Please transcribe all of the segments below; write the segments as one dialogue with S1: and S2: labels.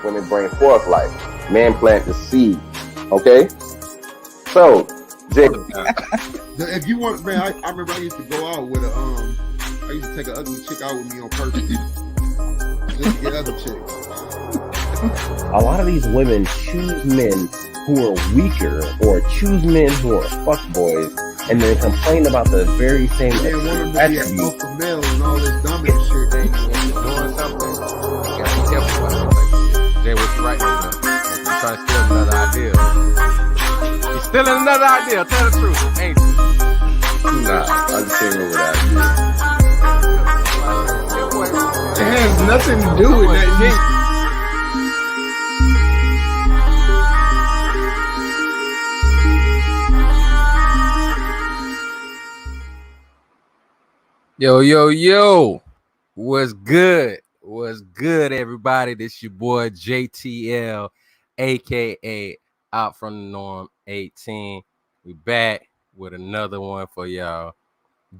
S1: Women bring forth life. Men plant the seed. Okay? So, Jay,
S2: If you want, man, I remember I used to go out with I used to take an ugly chick out with me on purpose just to get other chicks.
S3: A lot of these women choose men who are weaker or choose men who are fuckboys and then complain about the very same
S2: They want them to be an alpha male and all this dominant shit.
S4: Doing something. You gotta be careful about that type of shit. Jay, what you right now? You trying to steal another idea. You stealing another idea. Tell the truth, ain't you?
S1: nah, I just came over that idea.
S2: It has nothing to do with that.
S4: Yo. What's good? What's good, everybody? This your boy JTL, aka Out from the Norm 18. We back with another one for y'all.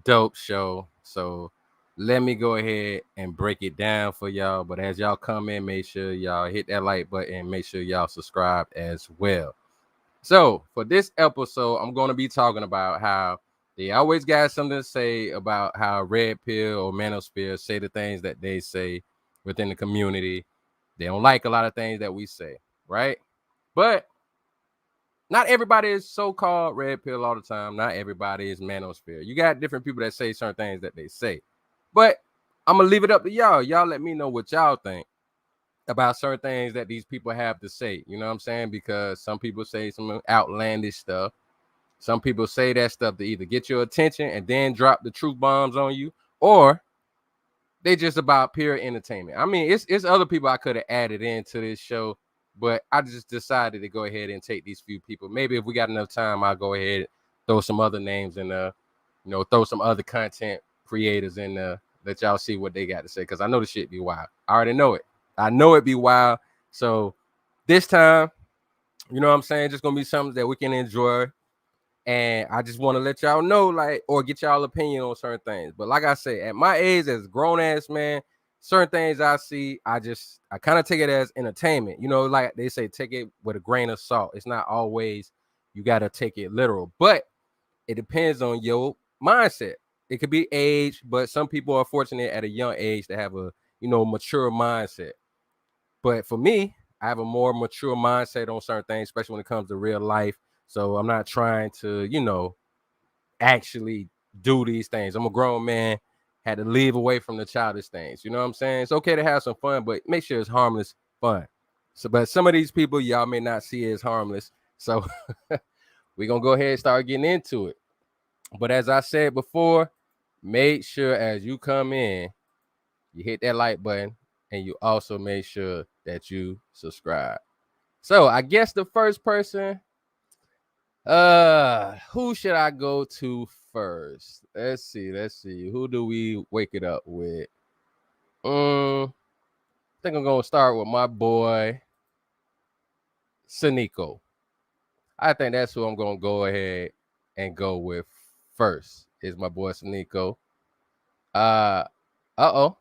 S4: Dope show. So let me go ahead and break it down for y'all. But as y'all come in, make sure y'all hit that like button. Make sure y'all subscribe as well. So for this episode, I'm going to be talking about how they always got something to say about how Red Pill or Manosphere say the things that they say within the community. They don't like a lot of things that we say, right? But not everybody is so-called Red Pill all the time. Not everybody is Manosphere. You got different people that say certain things that they say. But I'm going to leave it up to y'all. Y'all let me know what y'all think about certain things that these people have to say. You know what I'm saying? Because some people say some outlandish stuff. Some people say that stuff to either get your attention and then drop the truth bombs on you, or they just about pure entertainment. I mean, it's other people I could have added into this show, but I just decided to go ahead and take these few people. Maybe if we got enough time, I'll go ahead and throw some other names in throw some other content creators in there, let y'all see what they got to say, because I know the shit be wild. I already know it. I know it be wild. So this time, you know what I'm saying, just gonna be something that we can enjoy. And I just want to let y'all know, or get y'all opinion on certain things. But like I say, at my age as a grown-ass man, certain things I see, I kind of take it as entertainment. You know, like they say, take it with a grain of salt. It's not always you got to take it literal. But it depends on your mindset. It could be age, but some people are fortunate at a young age to have a, mature mindset. But for me, I have a more mature mindset on certain things, especially when it comes to real life. So I'm not trying to, actually do these things. I'm a grown man, had to leave away from the childish things. You know what I'm saying? It's okay to have some fun, but make sure it's harmless fun. So, but some of these people y'all may not see as harmless. So we're going to go ahead and start getting into it. But as I said before, make sure as you come in, you hit that like button, and you also make sure that you subscribe. So I guess the first person, who should I go to first? Let's see. Who do we wake it up with? I think I'm gonna start with my boy Sneako. I think that's who I'm gonna go ahead and go with first. Is my boy Sneako. Uh-oh.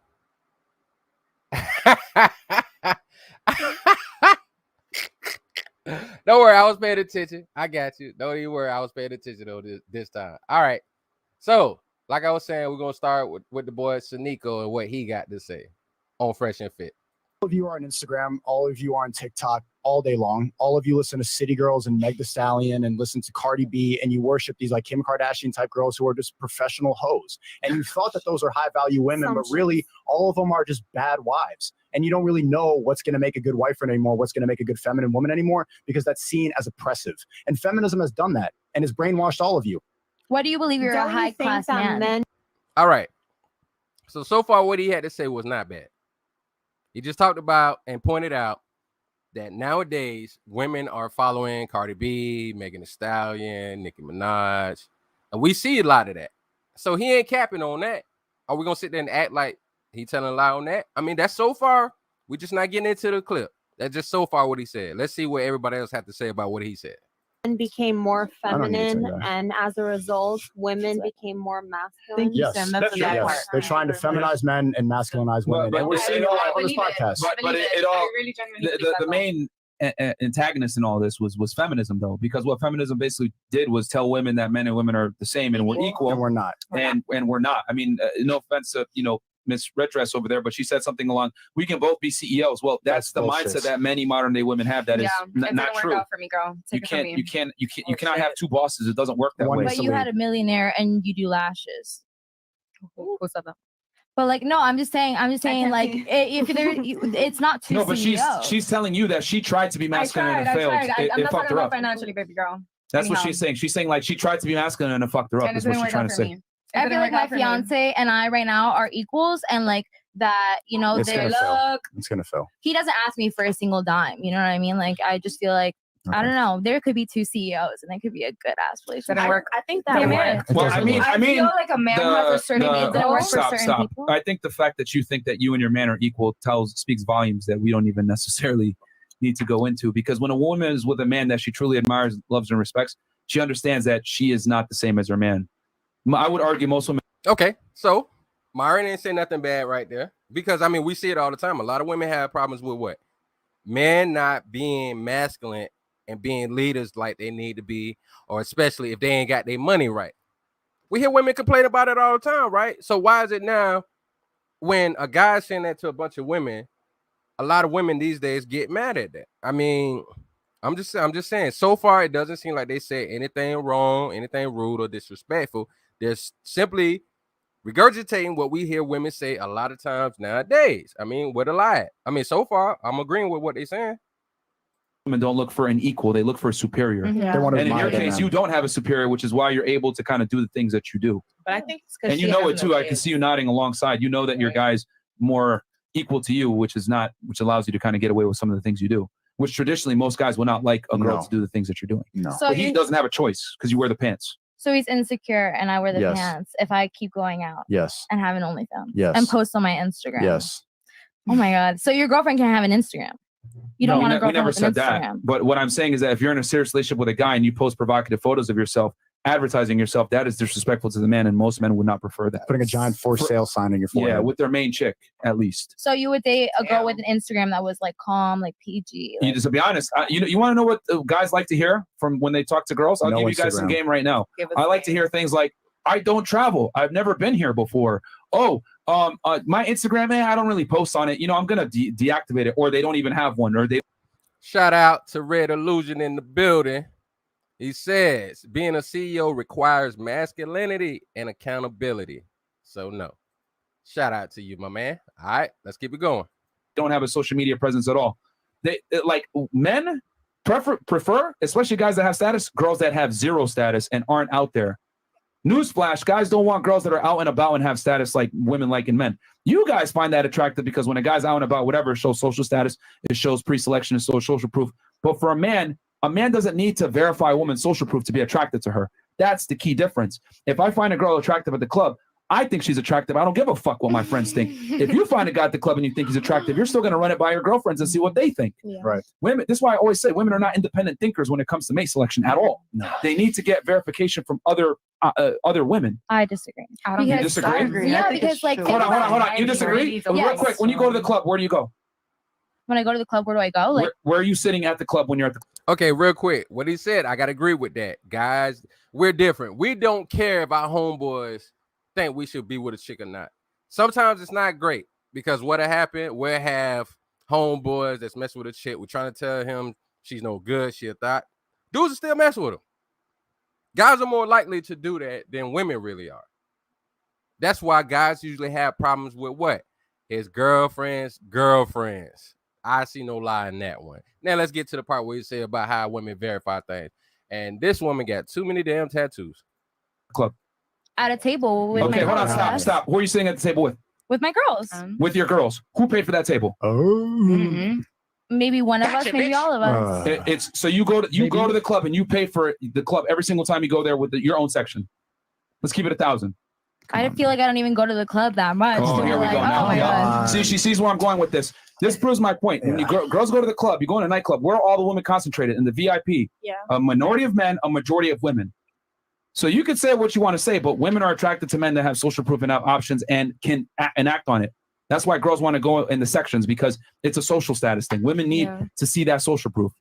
S4: Don't worry, I was paying attention. I got you. Don't even worry, I was paying attention though this time. All right. So, like I was saying, we're gonna start with the boy Sneako and what he got to say on Fresh and Fit.
S5: of you are on Instagram, all of you are on TikTok all day long. All of you listen to City Girls and Meg Thee Stallion and listen to Cardi B, and you worship these like Kim Kardashian type girls who are just professional hoes. And you thought that those are high value women, but really all of them are just bad wives. And you don't really know what's going to make a good wife anymore, what's going to make a good feminine woman anymore, because that's seen as oppressive. And feminism has done that and has brainwashed all of you.
S6: Why do you believe you're a high class man?
S4: All right. So far, what he had to say was not bad. He just talked about and pointed out that nowadays women are following Cardi B, Megan Thee Stallion, Nicki Minaj, and we see a lot of that. So he ain't capping on that. Are we gonna sit there and act like he telling a lie on that? I mean, that's so far. We're just not getting into the clip. That's just so far what he said. Let's see what everybody else had to say about what he said.
S7: And became more feminine,
S5: that.
S7: and as a result, women became more masculine.
S5: Yes, yes. They're trying to feminize men and masculinize women.
S8: But
S5: and we're seeing it all on this podcast.
S8: But it all the main antagonist in all this was feminism, though, because what feminism basically did was tell women that men and women are the same and we're equal,
S5: And we're not.
S8: and we're not. I mean, no offense to Miss Red Dress over there, but she said something along, we can both be CEOs. Well, that's the
S5: bullshit.
S8: mindset that many modern day women have. That is not true.
S9: For me, girl.
S8: You cannot have two bosses. It doesn't work that way.
S6: But you had a millionaire and you do lashes.
S9: Who said that?
S6: But like, no, I'm just saying, like, if there, it's not two
S8: No, but
S6: CEOs.
S8: she's telling you that she tried to be masculine and it failed.
S9: I'm
S8: It
S9: not
S8: fucked
S9: talking
S8: her
S9: about
S8: up.
S9: financially, baby girl.
S8: That's what
S9: Anyhow.
S8: she's saying. She's saying like she tried to be masculine and it fucked her up.
S9: And it
S8: Is what
S9: didn't
S8: she's
S9: work
S8: trying
S9: out
S8: to
S9: for
S8: say.
S9: me.
S6: I feel like my fiance and I right now are equals, and like that,
S5: It's
S6: they're
S5: gonna fail. It's gonna fail.
S6: he doesn't ask me for a single dime. You know what I mean? Like, I just feel like, I don't know, there could be two CEOs and it could be a good ass place.
S9: Didn't work.
S7: I think
S6: They
S7: that
S6: married.
S7: worked.
S8: Well,
S5: doesn't work.
S8: I mean,
S9: feel like a man has a certain age that works for certain
S8: stop.
S6: people.
S8: I think the fact that you think that you and your man are equal speaks volumes that we don't even necessarily need to go into, because when a woman is with a man that she truly admires, loves, and respects, she understands that she is not the same as her man. I would argue most women.
S4: Okay, so Myron didn't say nothing bad right there, because I mean we see it all the time. A lot of women have problems with what? Men not being masculine and being leaders like they need to be, or especially if they ain't got their money right. We hear women complain about it all the time, right? So why is it now when a guy's saying that to a bunch of women, a lot of women these days get mad at that? I mean, I'm just saying, so far it doesn't seem like they say anything wrong, anything rude or disrespectful. They're simply regurgitating what we hear women say a lot of times nowadays. I mean, with a lie. I mean, so far I'm agreeing with what they're saying.
S8: Women don't look for an equal; they look for a superior.
S5: They want to
S8: And in your
S5: admire
S8: case,
S5: them.
S8: you don't have a superior, which is why you're able to kind of do the things that you do.
S9: But I think it's because
S8: And you know it too. I can see you nodding alongside. You know that your guy's more equal to you, which allows you to kind of get away with some of the things you do, which traditionally most guys will not like a girl
S5: No.
S8: to do the things that you're doing.
S5: No.
S6: So
S8: But he
S6: he's,
S8: doesn't have a choice because you wear the pants.
S6: so he's insecure and I wear the
S5: Yes.
S6: pants if I keep going out
S5: Yes.
S6: and have an OnlyFans
S5: Yes.
S6: and post on my Instagram.
S5: Yes.
S6: Oh my God. So your girlfriend can have an Instagram. You don't
S8: No,
S6: want a
S8: we
S6: girlfriend
S8: never
S6: with an
S8: said that.
S6: Instagram.
S8: But what I'm saying is that if you're in a serious relationship with a guy and you post provocative photos of yourself, advertising yourself, that is disrespectful to the man, and most men would not prefer that.
S5: Putting a giant for sale sign on your forehead.
S8: Yeah, with their main chick, at least.
S6: So you would date a girl with an Instagram that was like calm, like PG.
S8: You just to be honest, you want to know what guys like to hear from when they talk to girls? I'll
S5: No
S8: give you guys some
S5: Instagram.
S8: game right now. I like to hear things like, "I don't travel. I've never been here before." Oh, my Instagram, man, I don't really post on it. I'm gonna deactivate it, or they don't even have one, or they.
S4: Shout out to Red Illusion in the building. He says being a CEO requires masculinity and accountability. So no. Shout out to you, my man. All right, let's keep it going.
S8: don't have a social media presence at all. They like men prefer, especially guys that have status, girls that have zero status and aren't out there. Newsflash, guys don't want girls that are out and about and have status like women like in men. You guys find that attractive because when a guy's out and about, whatever, it shows social status, it shows pre-selection, it shows social proof. But for a man doesn't need to verify a woman's social proof to be attracted to her. That's the key difference. If I find a girl attractive at the club, I think she's attractive. I don't give a fuck what my friends think. If you find a guy at the club and you think he's attractive, you're still going to run it by your girlfriends and see what they think.
S6: Yeah.
S5: Right.
S8: Women, this is why I always say women are not independent thinkers when it comes to mate selection at all.
S5: No.
S8: They need to get verification from other women.
S6: I disagree.
S9: I don't
S8: You
S6: Because-
S8: disagree?
S9: I agree.
S6: Yeah,
S9: I think
S6: because,
S9: it's
S6: like,
S9: true.
S6: think
S8: Hold on.
S6: about
S8: You disagree?
S9: Yes.
S8: Real quick, when you go to the club, where do you go?
S6: When I go to the club, where do I go? Like,
S8: Where are you sitting at the club when you're at the
S4: Okay, real quick. What he said, I got to agree with that. Guys, we're different. We don't care if our homeboys think we should be with a chick or not. Sometimes it's not great because what'll happen, we'll have homeboys that's messing with a chick. We're trying to tell him she's no good. She a thought. Dudes are still messing with him. Guys are more likely to do that than women really are. That's why guys usually have problems with what? His girlfriends. I see no lie in that one. Now let's get to the part where you say about how women verify things. And this woman got too many damn tattoos.
S8: Club.
S6: At a table with
S8: Okay,
S6: my
S8: hold on,
S6: girls.
S8: stop. Who are you sitting at the table with?
S6: With my girls.
S8: With your girls. Who paid for that table?
S6: Maybe one of us, maybe all of us.
S8: It's so you go to the club and you pay for the club every single time you go there with your own section. Let's keep it 1,000.
S6: I feel like I don't even go to the club that much.
S8: Oh,
S6: to
S8: here
S6: be
S8: we
S6: like,
S8: go now.
S6: oh my God.
S8: See, she sees where I'm going with this. This proves my point. When you girls go to the club, you go in a nightclub. Where are all the women concentrated? In the VIP.
S7: Yeah.
S8: A minority of men, a majority of women. So you can say what you want to say, but women are attracted to men that have social proof and have options and can act on it. That's why girls want to go in the sections, because it's a social status thing. Women need to see that social proof.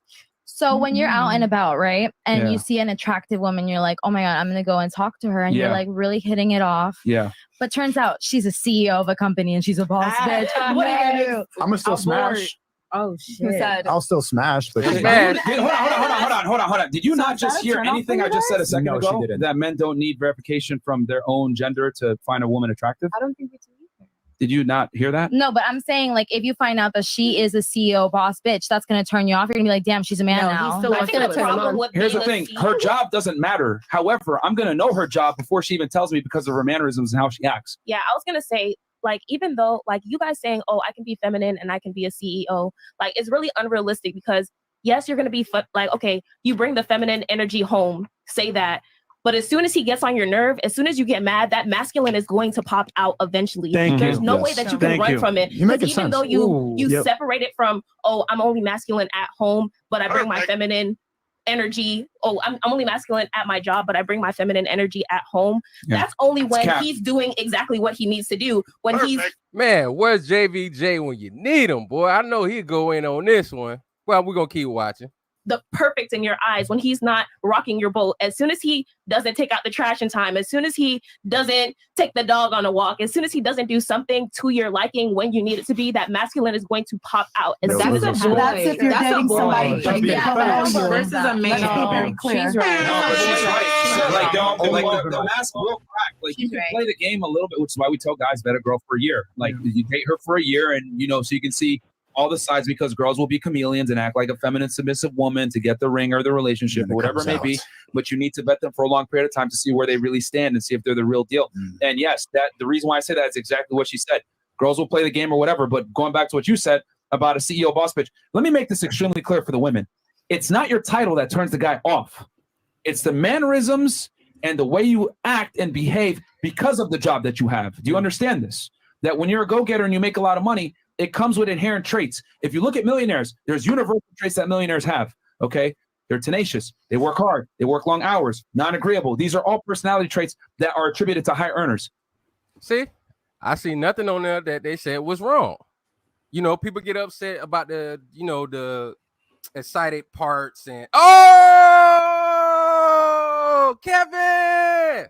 S6: So when you're out and about, right, and
S8: Yeah.
S6: you see an attractive woman, you're like, oh my God, I'm going to go and talk to her. And
S8: Yeah.
S6: you're like really hitting it off.
S8: Yeah.
S6: But turns out she's a CEO of a company and she's a boss bitch. What are you going to do?
S5: I'm gonna still smash.
S9: Oh shit.
S5: I'll still smash, but
S8: Hold on. Did you not just hear anything I just said a second
S5: No, she
S8: ago?
S5: didn't.
S8: That men don't need verification from their own gender to find a woman attractive?
S9: I don't think we do either.
S8: Did you not hear that?
S6: No, but I'm saying, like, if you find out that she is a CEO boss bitch, that's going to turn you off. You're going to be like, damn, she's a man
S9: No,
S6: now.
S9: he's still
S7: I think the problem with
S8: Here's the
S7: being
S8: thing.
S7: a
S8: Her
S7: CEO
S8: job doesn't matter. However, I'm going to know her job before she even tells me because of her mannerisms and how she acts.
S10: Yeah, I was gonna say, like, even though, like, you guys saying, oh, I can be feminine and I can be a CEO, like, it's really unrealistic because, yes, you're gonna be like, okay, you bring the feminine energy home, say that, but as soon as he gets on your nerve, as soon as you get mad, that masculine is going to pop out eventually.
S5: Thank
S10: There's
S5: you.
S10: no
S5: Yes.
S10: way that you can
S5: Thank
S10: run
S5: you.
S10: from it.
S5: You make
S10: Because
S5: it
S10: even
S5: sense.
S10: though you
S5: Ooh, yep.
S10: separate it from, oh, I'm only masculine at home, but I bring my feminine energy. Oh, I'm only masculine at my job, but I bring my feminine energy at home.
S8: Yeah.
S10: That's only when
S8: cap.
S10: he's doing exactly what he needs to do. When he's
S4: Man, where's JVJ when you need him, boy? I know he'd go in on this one. Well, we're going to keep watching.
S10: the perfect in your eyes, when he's not rocking your boat, as soon as he doesn't take out the trash in time, as soon as he doesn't take the dog on a walk, as soon as he doesn't do something to your liking when you need it to be, that masculine is going to pop out. And
S9: That's
S10: that's
S9: a boy.
S11: That's if you're
S9: That's a
S11: dating
S9: boy.
S11: somebody
S9: Like,
S11: like
S9: yeah,
S11: that.
S9: versus a man.
S11: Let's be very clear.
S9: She's right.
S8: No, but she's right. Like, the mask will crack. Like, you
S9: She's
S8: can
S9: right.
S8: play the game a little bit, which is why we tell guys vet a girl for a year. Like, you date her for a year, and so you can see all the sides, because girls will be chameleons and act like a feminine, submissive woman to get the ring or the relationship or whatever it may be. But you need to vet them for a long period of time to see where they really stand and see if they're the real deal. And yes, that the reason why I say that is exactly what she said. Girls will play the game or whatever. But going back to what you said about a CEO boss bitch, let me make this extremely clear for the women. It's not your title that turns the guy off. It's the mannerisms and the way you act and behave because of the job that you have. Do you understand this? That when you're a go-getter and you make a lot of money, it comes with inherent traits. If you look at millionaires, there's universal traits that millionaires have, okay? They're tenacious. They work hard. They work long hours. Non-agreeable. These are all personality traits that are attributed to high earners.
S4: See, I see nothing on there that they said was wrong. People get upset about the excited parts and Kevin.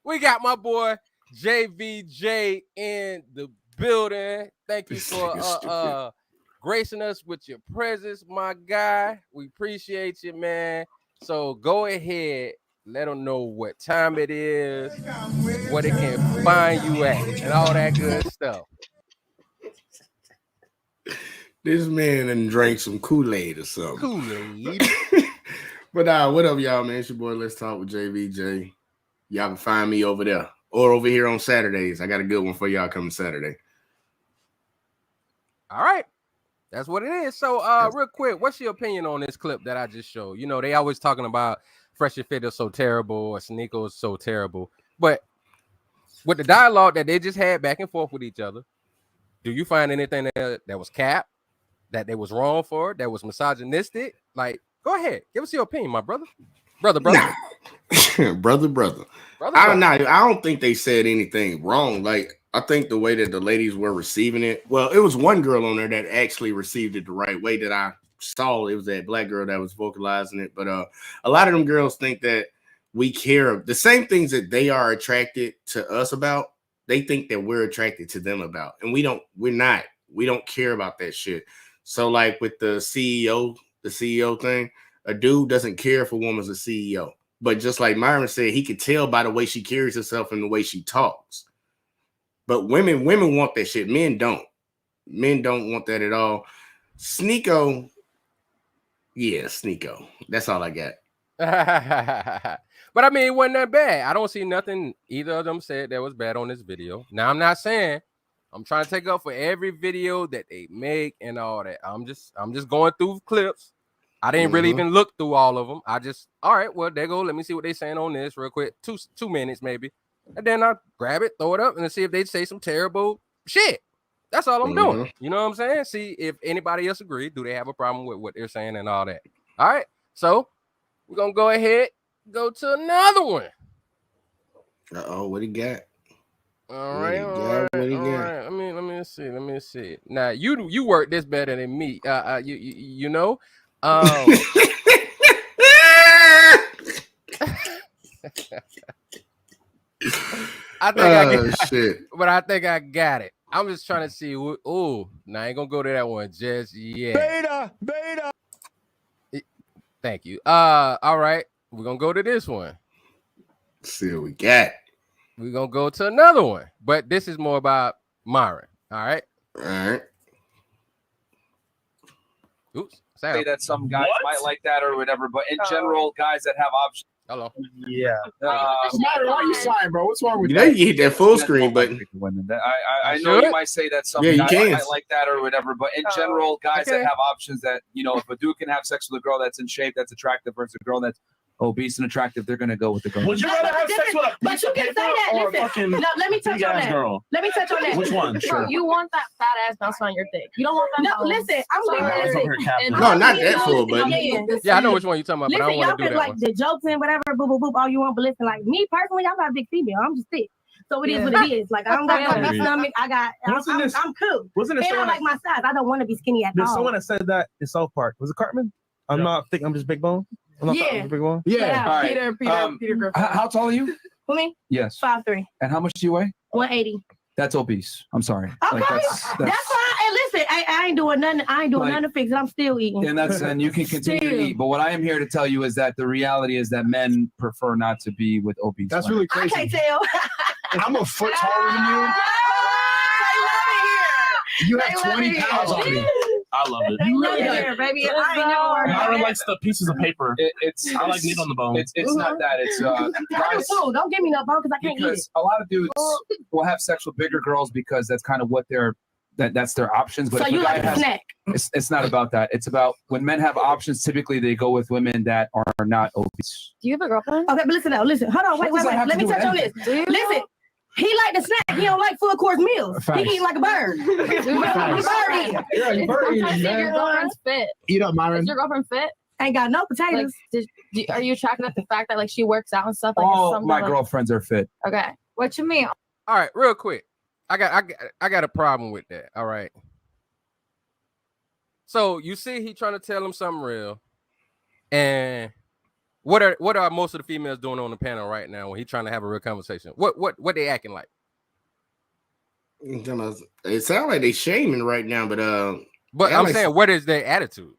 S4: We got my boy JVJ in the building. Thank you for gracing us with your presence, my guy. We appreciate you, man. So go ahead, let them know what time it is, where they can find you at, and all that good stuff.
S12: This man done drank some Kool-Aid or something.
S4: Kool-Aid.
S12: But what up, y'all, man? It's your boy, Let's Talk with JVJ. Y'all can find me over there or over here on Saturdays. I got a good one for y'all coming Saturday.
S4: All right. That's what it is. So real quick, what's your opinion on this clip that I just showed? They always talking about Fresh and Fit is so terrible or Sneeko is so terrible. But with the dialogue that they just had back and forth with each other, do you find anything that was cap, that they was wrong for, that was misogynistic? Like, go ahead. Give us your opinion, my brother. Brother.
S12: brother. I don't know. I don't think they said anything wrong. Like, I think the way that the ladies were receiving it, well, it was one girl on there that actually received it the right way that I saw. It was that black girl that was vocalizing it. But a lot of them girls think that we care the same things that they are attracted to us about. they think that we're attracted to them about, and we're not. We don't care about that shit. So like with the CEO thing, a dude doesn't care if a woman's a CEO. But just like Myron said, he could tell by the way she carries herself and the way she talks. But women want that shit. Men don't. Men don't want that at all. Sneeko. Yeah, Sneeko. That's all I got.
S4: But I mean, it wasn't that bad. I don't see nothing either of them said that was bad on this video. Now, I'm not saying I'm trying to take up for every video that they make and all that. I'm just going through clips. I didn't really even look through all of them. I just, all right, well, there go. Let me see what they saying on this real quick. Two minutes maybe. And then I grab it, throw it up, and see if they say some terrible shit. That's all I'm doing. You know what I'm saying? See if anybody else agree. Do they have a problem with what they're saying and all that? All right. So we're going to go ahead, go to another one.
S12: Uh-oh, what he got?
S4: All right. Let me see. Now you work this better than me. You know. I think I got it. I'm just trying to see. Oh, now I ain't gonna go to that one just yet. Beta. Thank you. All right, we're gonna go to this one.
S12: Let's see what we got.
S4: We're gonna go to another one, but this is more about Myron. All right. Oops.
S8: Say that some guys might like that or whatever, but in general, guys that have options.
S4: Hello.
S5: Yeah. Why are you sighing, bro? What's wrong with
S12: you know you hit that full screen button.
S8: I know you might say that some guys might like that or whatever, but in general, guys that have options that, you know, if a dude can have sex with a girl that's in shape, that's attractive, versus a girl that's obese and attractive, they're gonna go with the girl.
S11: Would you rather have sex with a
S9: But you can say that.
S11: or a
S9: Listen,
S11: fucking
S9: no, let me touch on that.
S11: girl?
S9: Let me touch on that.
S11: Which one?
S10: Bro, you want that fat ass bounce on your dick. You don't want that.
S9: No, listen, I'm being realistic.
S12: No, not that full, but
S4: yeah, I know which one you're talking about, but I don't
S9: Listen,
S4: want to
S9: y'all
S4: do
S9: can
S4: that
S9: like the jokes and whatever, boop, boop, boop, all you want, but listen, like me personally, I'm not a big female. I'm just thick. So it is what it is. Like I don't got no big stomach. I'm cool.
S11: Wasn't it
S9: And I
S11: someone
S9: like my size. I don't want to be skinny at
S11: There's
S9: all.
S11: someone that said that in South Park. Was it Cartman? I'm not thick. I'm just big bone. I'm not
S9: Yeah.
S11: big bone.
S9: Yeah.
S8: All right.
S9: Peter Griffin.
S8: How tall are you?
S9: Who me?
S8: Yes.
S9: 5'3",
S8: And how much do you weigh?
S9: 180.
S8: That's obese. I'm sorry.
S9: Okay,
S8: Like,
S9: that's fine. And listen, I ain't doing nothing. I ain't doing nothing to fix it. I'm still eating.
S8: and you can continue to
S9: Still.
S8: eat. But what I am here to tell you is that the reality is that men prefer not to be with obese.
S5: That's
S8: women.
S5: really
S9: I
S5: crazy.
S9: can't tell.
S5: I'm a foot taller than you. You have 20 pounds on me.
S11: I love it.
S9: You really got
S7: baby.
S9: I ain't never worried about
S11: Myron
S9: it.
S11: likes the pieces of paper. I like meat on the bone.
S8: It's not that. It's
S9: I do
S8: guys,
S9: too. Don't give me no bone because I can't eat it.
S8: because a lot of dudes will have sex with bigger girls because that's kind of what that's their options. But
S9: So
S8: if
S9: you
S8: a guy
S9: like a
S8: has,
S9: snack.
S8: it's not about that. It's about when men have options. Typically, they go with women that are not obese.
S10: Do you have a girlfriend?
S9: Okay, but listen now. Listen. Hold on. Wait.
S8: What does that have
S9: Let
S8: to
S9: me
S8: do with
S9: touch on this.
S8: anything?
S9: Listen. He like the snack. He don't like full course meals.
S5: Facts.
S9: He eat like a bird. He bird eating.
S5: Yeah, you bird
S10: Sometimes
S5: eating,
S10: if your
S5: man.
S10: girlfriend's fit.
S5: Eat up, Myron.
S10: Is your girlfriend fit?
S9: Ain't got no
S10: Like,
S9: potatoes.
S10: are you tracking up the fact that like she works out and stuff? Like
S8: All
S10: something
S8: my
S10: like,
S8: girlfriends are fit.
S10: Okay. What you mean?
S4: All right, real quick. I got a problem with that. All right. So you see, he trying to tell him something real, and what are most of the females doing on the panel right now when he trying to have a real conversation? What they acting like?
S12: It sounds like they shaming right now, but
S4: I'm saying, what is their attitude?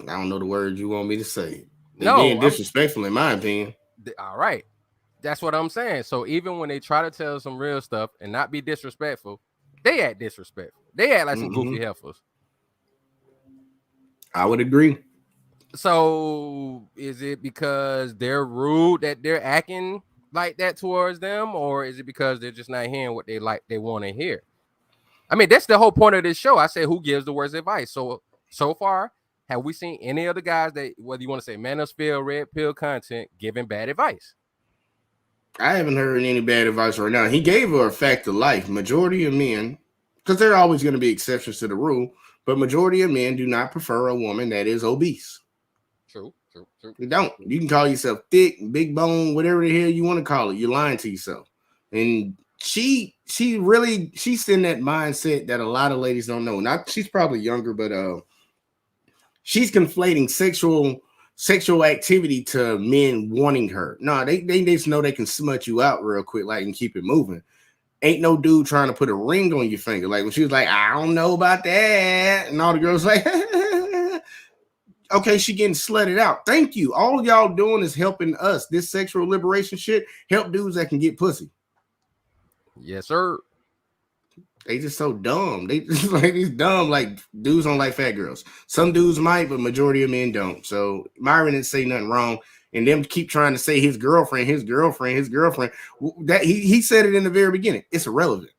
S12: I don't know the words you want me to say. They're
S4: No,
S12: being disrespectful, in my opinion.
S4: All right, that's what I'm saying. So even when they try to tell some real stuff and not be disrespectful, they act disrespectful. They act like some goofy heifers.
S12: I would agree.
S4: So is it because they're rude that they're acting like that towards them, or is it because they're just not hearing what they want to hear? I mean, that's the whole point of this show. I say, who gives the worst advice? So far, have we seen any of the guys that, whether you want to say manosphere, red pill content, giving bad advice?
S12: I haven't heard any bad advice right now. He gave her a fact of life. Majority of men, because there are always going to be exceptions to the rule, but majority of men do not prefer a woman that is obese.
S4: True.
S12: You don't. You can call yourself thick, big bone, whatever the hell you want to call it. You're lying to yourself. And she's in that mindset that a lot of ladies don't know. She's probably younger, but she's conflating sexual activity to men wanting her. No, they just know they can smut you out real quick, like, and keep it moving. Ain't no dude trying to put a ring on your finger. Like when she was like, I don't know about that, and all the girls like, okay, she getting slutted out. Thank you. All y'all doing is helping us. This sexual liberation shit help dudes that can get pussy.
S4: Yes, sir.
S12: They just so dumb. They just like these dumb, like dudes don't like fat girls. Some dudes might, but majority of men don't. So Myron didn't say nothing wrong. And them keep trying to say his girlfriend. That he said it in the very beginning. It's irrelevant.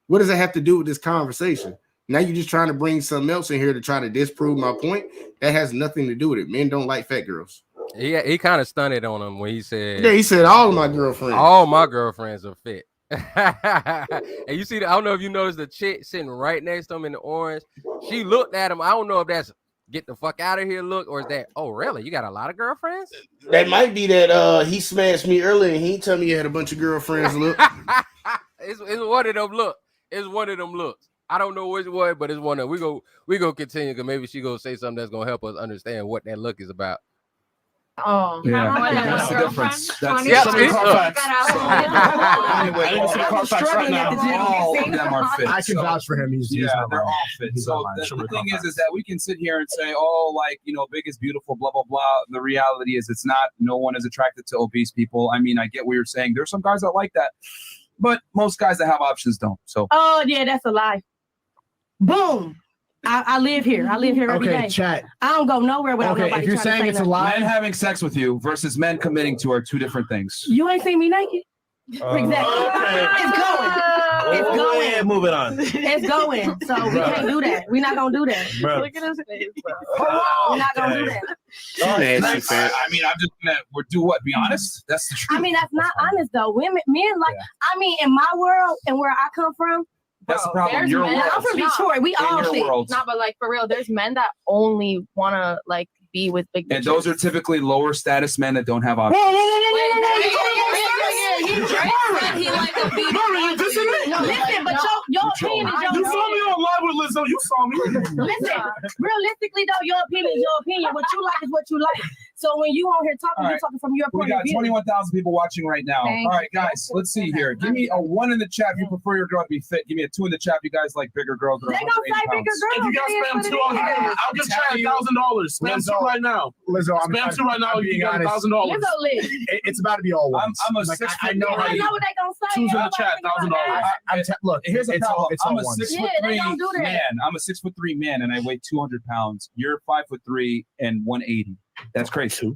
S12: What does that have to do with this conversation? Now you're just trying to bring something else in here to try to disprove my point. That has nothing to do with it. Men don't like fat girls.
S4: He kind of stunned on him when he said,
S12: yeah, he said all of my girlfriends.
S4: All my girlfriends are fit. And you see, I don't know if you noticed the chick sitting right next to him in the orange. She looked at him. I don't know if that's get the fuck out of here look, or is that, oh really? You got a lot of girlfriends?
S12: That might be that he smashed me earlier and he told me he had a bunch of girlfriends. Look,
S4: it's one of them look. It's one of them looks. I don't know which one, but it's one of them. We go continue because maybe she gonna say something that's gonna help us understand what that look is about.
S10: Oh,
S8: yeah, that's the difference. That's
S4: yeah,
S8: anyway, right now, all of them are fit.
S5: I can vouch for him. He's not
S8: they're
S5: lying.
S8: all fit.
S5: He's
S8: So
S5: not lying.
S8: the thing is that we can sit here and say, oh, like, you know, big is beautiful, blah, blah, blah. The reality is it's not. No one is attracted to obese people. I mean, I get what you're saying. There's some guys that like that, but most guys that have options don't. So.
S9: Oh, yeah, that's a lie. Boom. I live here. I live here every day.
S5: Okay, chat.
S9: I don't go nowhere without nobody.
S8: If you're
S9: trying to
S8: saying
S9: say
S8: it's a
S9: nothing.
S8: lie, men having sex with you versus men committing to are two different things.
S9: You ain't seen me naked. Exactly. It's going. It's going.
S11: Yeah, moving on.
S9: It's going. So we can't do that. We're not gonna do that.
S11: Bro.
S9: Look at his face, bro. We're not gonna do that.
S8: I mean, I'm just gonna do what? Be honest. That's the truth.
S9: I mean, that's not honest though. Men like. I mean, in my world and where I come from.
S8: That's the problem.
S6: There's
S8: Your
S6: men-
S8: world.
S9: I'm from Detroit. We all
S8: your
S9: fit.
S8: world.
S6: No, but like for real, there's men that only wanna like be with big bitches.
S8: And those are typically lower status men that don't have options.
S6: He like a beat.
S9: No, listen, but your opinion is your
S11: You saw me
S9: opinion.
S11: on live with Lizzo. You saw me.
S9: Listen, realistically though, your opinion is your opinion. What you like is what you like. So when you on here talking,
S8: All
S9: you're
S8: right.
S9: talking from your
S8: We
S9: point
S8: got
S9: of view.
S8: 21,000 people watching right now.
S6: Thank
S8: All right, guys, let's see here. Give me a 1 in the chat if you prefer your girl to be fit. Give me a 2 in the chat if you guys like bigger girls that are
S9: They gonna
S8: 180
S9: say bigger
S8: pounds.
S9: girls.
S11: If you got spam two, I'll give Chad $1,000. Spam
S5: Lizzo.
S11: two right now.
S5: Lizzo,
S11: Spam two right now.
S5: I'm
S11: You
S5: being
S11: got
S5: honest.
S11: $1,000.
S9: Lizzo lit.
S5: It's about to be all ones.
S8: I'm a
S5: Like,
S8: 6
S5: I
S8: foot
S5: know
S9: I
S5: how you.
S9: know what they gonna say.
S11: Choose in the
S9: Everybody
S11: chat,
S9: think about
S11: $1,000.
S9: that.
S5: Look,
S8: Here's a
S5: it's
S8: problem.
S5: all, it's
S8: I'm
S5: all
S8: a
S5: ones.
S8: 6'3"
S9: Yeah, they don't do that.
S8: man. I'm a 6'3" man, and I weigh 200 pounds. You're 5'3" and 180. That's crazy.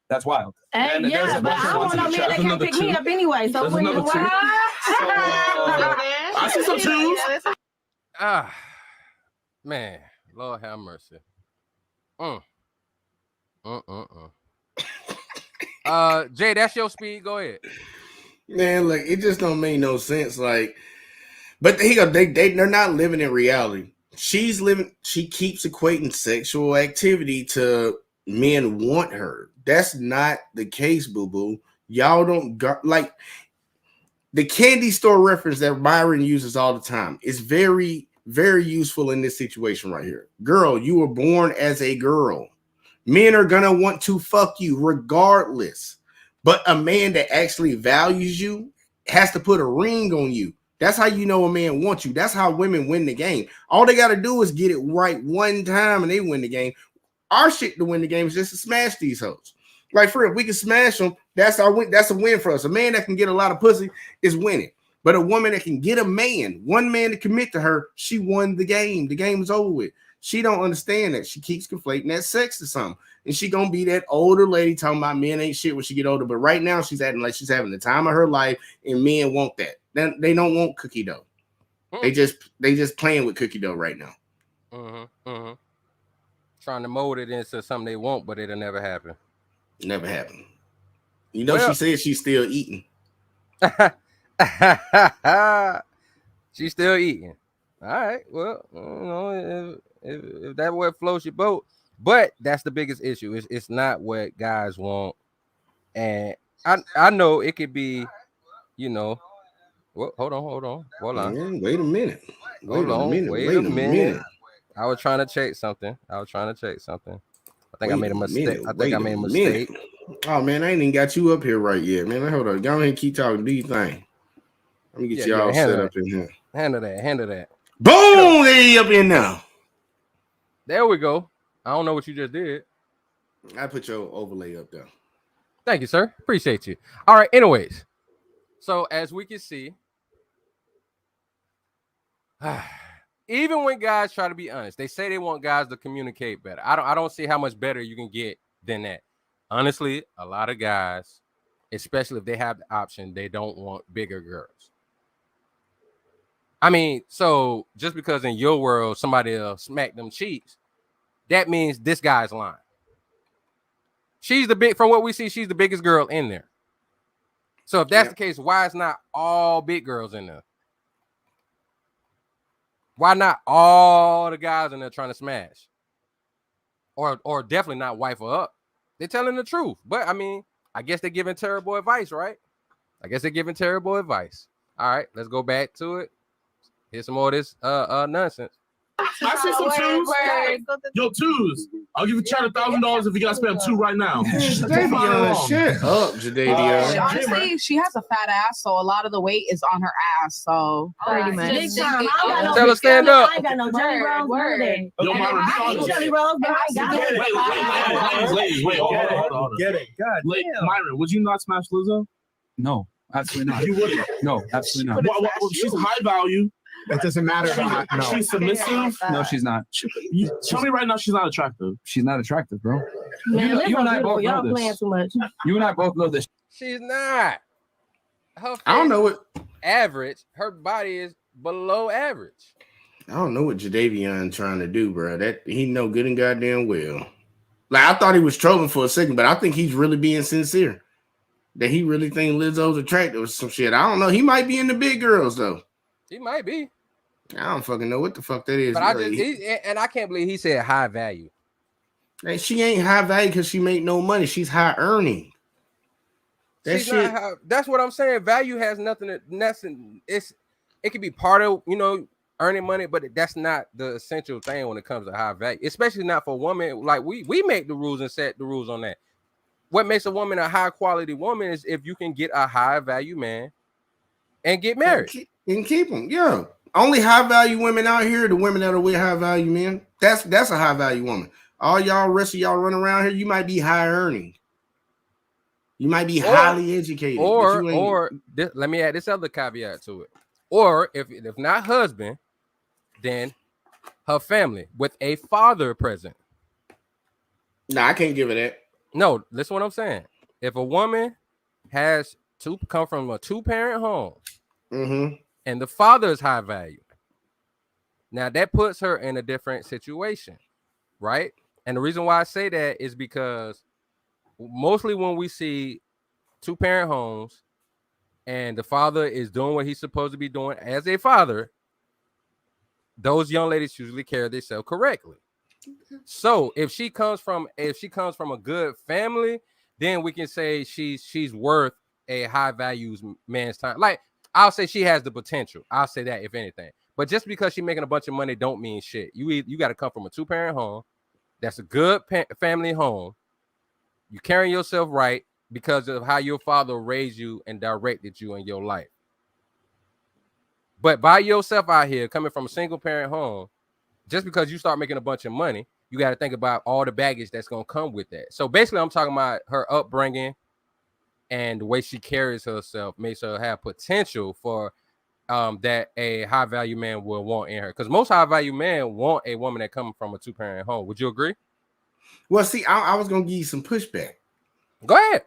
S8: That's wild.
S9: Hey,
S8: And there's
S9: yeah,
S8: a
S9: but
S8: bunch of
S9: I don't
S8: ones
S9: want
S8: in
S9: no
S8: the
S9: man
S8: chat.
S9: that can't pick me up anyway. So
S11: There's
S9: when you
S11: another two. I see some twos.
S4: Ah, man, Lord have mercy. Jay, that's your speed. Go ahead.
S12: Man, like it just don't make no sense. Like, but they're not living in reality. She keeps equating sexual activity to men want her. That's not the case, boo-boo. Y'all don't like the candy store reference that Byron uses all the time. Is very, very useful in this situation right here. Girl, you were born as a girl. Men are gonna want to fuck you regardless. But a man that actually values you has to put a ring on you. That's how you know a man wants you. That's how women win the game. All they got to do is get it right one time and they win the game. Our shit to win the game is just to smash these hoes. Like for real, if we can smash them, that's our win. That's a win for us. A man that can get a lot of pussy is winning. But a woman that can get a man, one man to commit to her, she won the game. The game is over with. She don't understand that. She keeps conflating that sex to something. And she gonna be that older lady talking about men ain't shit when she get older. But right now she's acting like she's having the time of her life, and men want that. They don't want cookie dough. They just playing with cookie dough right now.
S4: Trying to mold it into something they want, but it'll never happen.
S12: Never happen. You know, she said she's still eating.
S4: She's still eating. All right. Well, you know, if that what floats your boat, but that's the biggest issue. It's not what guys want, and I know it could be, you know. Well, hold on.
S12: Man, wait a minute.
S4: Wait a minute. I was trying to check something. I think I made a mistake. I think I made a mistake.
S12: Oh man, I ain't even got you up here right yet, man. Hold on, go ahead and keep talking. Do your thing. Let me get y'all set up in here.
S4: Handle that.
S12: Boom! There you up in now.
S4: There we go. I don't know what you just did.
S12: I put your overlay up there.
S4: Thank you, sir. Appreciate you. All right. Anyways, so as we can see, even when guys try to be honest, they say they want guys to communicate better. I don't see how much better you can get than that. Honestly, a lot of guys, especially if they have the option, they don't want bigger girls. I mean, so just because in your world somebody else smack them cheeks, that means this guy's lying. From what we see, she's the biggest girl in there. So if that's the case, why is not all big girls in there? Why not all the guys in there trying to smash? Or definitely not wife her up. They're telling the truth. But I mean, I guess they're giving terrible advice, right? All right, let's go back to it. Here's some more of this nonsense.
S13: I see some twos. Yo, twos. I'll give you Chad $1,000 if you gotta spend 2 right now.
S12: Jadavion, shut up, Jadavion.
S14: Honestly, she has a fat ass, so a lot of the weight is on her ass. So pretty much.
S9: Big time.
S4: Tell her stand up.
S9: I ain't got no jelly rolls.
S14: Word.
S13: Yo, Myron, be
S9: I
S13: honest.
S9: eat jelly rolls, but I ain't got it.
S13: Ladies, wait, hold on.
S11: Get it. God damn.
S13: Myron, would you not smash Lizzo?
S8: No, absolutely not.
S13: You wouldn't.
S8: No, absolutely not.
S13: She's high value.
S5: It doesn't matter.
S13: She's submissive.
S8: No, she's not.
S13: Tell me right now, she's not attractive.
S8: She's not attractive, bro.
S9: Man,
S8: You and I both
S9: y'all
S8: know
S9: playing
S8: this.
S9: too much.
S8: You and I both know this.
S4: She's not. Her
S12: I don't know what.
S4: Average. Her body is below average.
S12: I don't know what Jadavion trying to do, bro. That he know good and goddamn well. Like I thought he was trolling for a second, but I think he's really being sincere. That he really think Lizzo's attractive or some shit. I don't know. He might be into big girls though.
S4: He might be.
S12: I don't fucking know what the fuck that is.
S4: But I can't believe he said high value.
S12: Hey, she ain't high value because she make no money. She's high earning. That
S4: She's
S12: shit.
S4: not high, that's what I'm saying. Value has nothing. It can be part of earning money, but that's not the essential thing when it comes to high value, especially not for a woman. Like we make the rules and set the rules on that. What makes a woman a high quality woman is if you can get a high value man and get married
S12: and keep them. Yeah. Only high value women out here, the women that are with high value men. That's a high value woman. All y'all rest of y'all run around here, you might be high earning. You might be highly educated.
S4: Let me add this other caveat to it. Or if not husband, then her family with a father present.
S12: Nah, I can't give her that.
S4: No, listen what I'm saying. If a woman has come from a 2-parent home, and the father is high value, now that puts her in a different situation, right? And the reason why I say that is because mostly when we see 2-parent homes and the father is doing what he's supposed to be doing as a father, those young ladies usually carry themselves correctly. So if she comes from a good family, then we can say she's worth a high values man's time. Like I'll say she has the potential. I'll say that if anything. But just because she's making a bunch of money don't mean shit. You got to come from a 2-parent home. That's a good family home. You carrying yourself right because of how your father raised you and directed you in your life. But by yourself out here coming from a single parent home, just because you start making a bunch of money, you got to think about all the baggage that's going to come with that. So basically, I'm talking about her upbringing and the way she carries herself makes her have potential for that a high value man will want in her. Because most high value men want a woman that comes from a 2-parent home. Would you agree?
S12: Well, see, I was going to give you some pushback.
S4: Go ahead.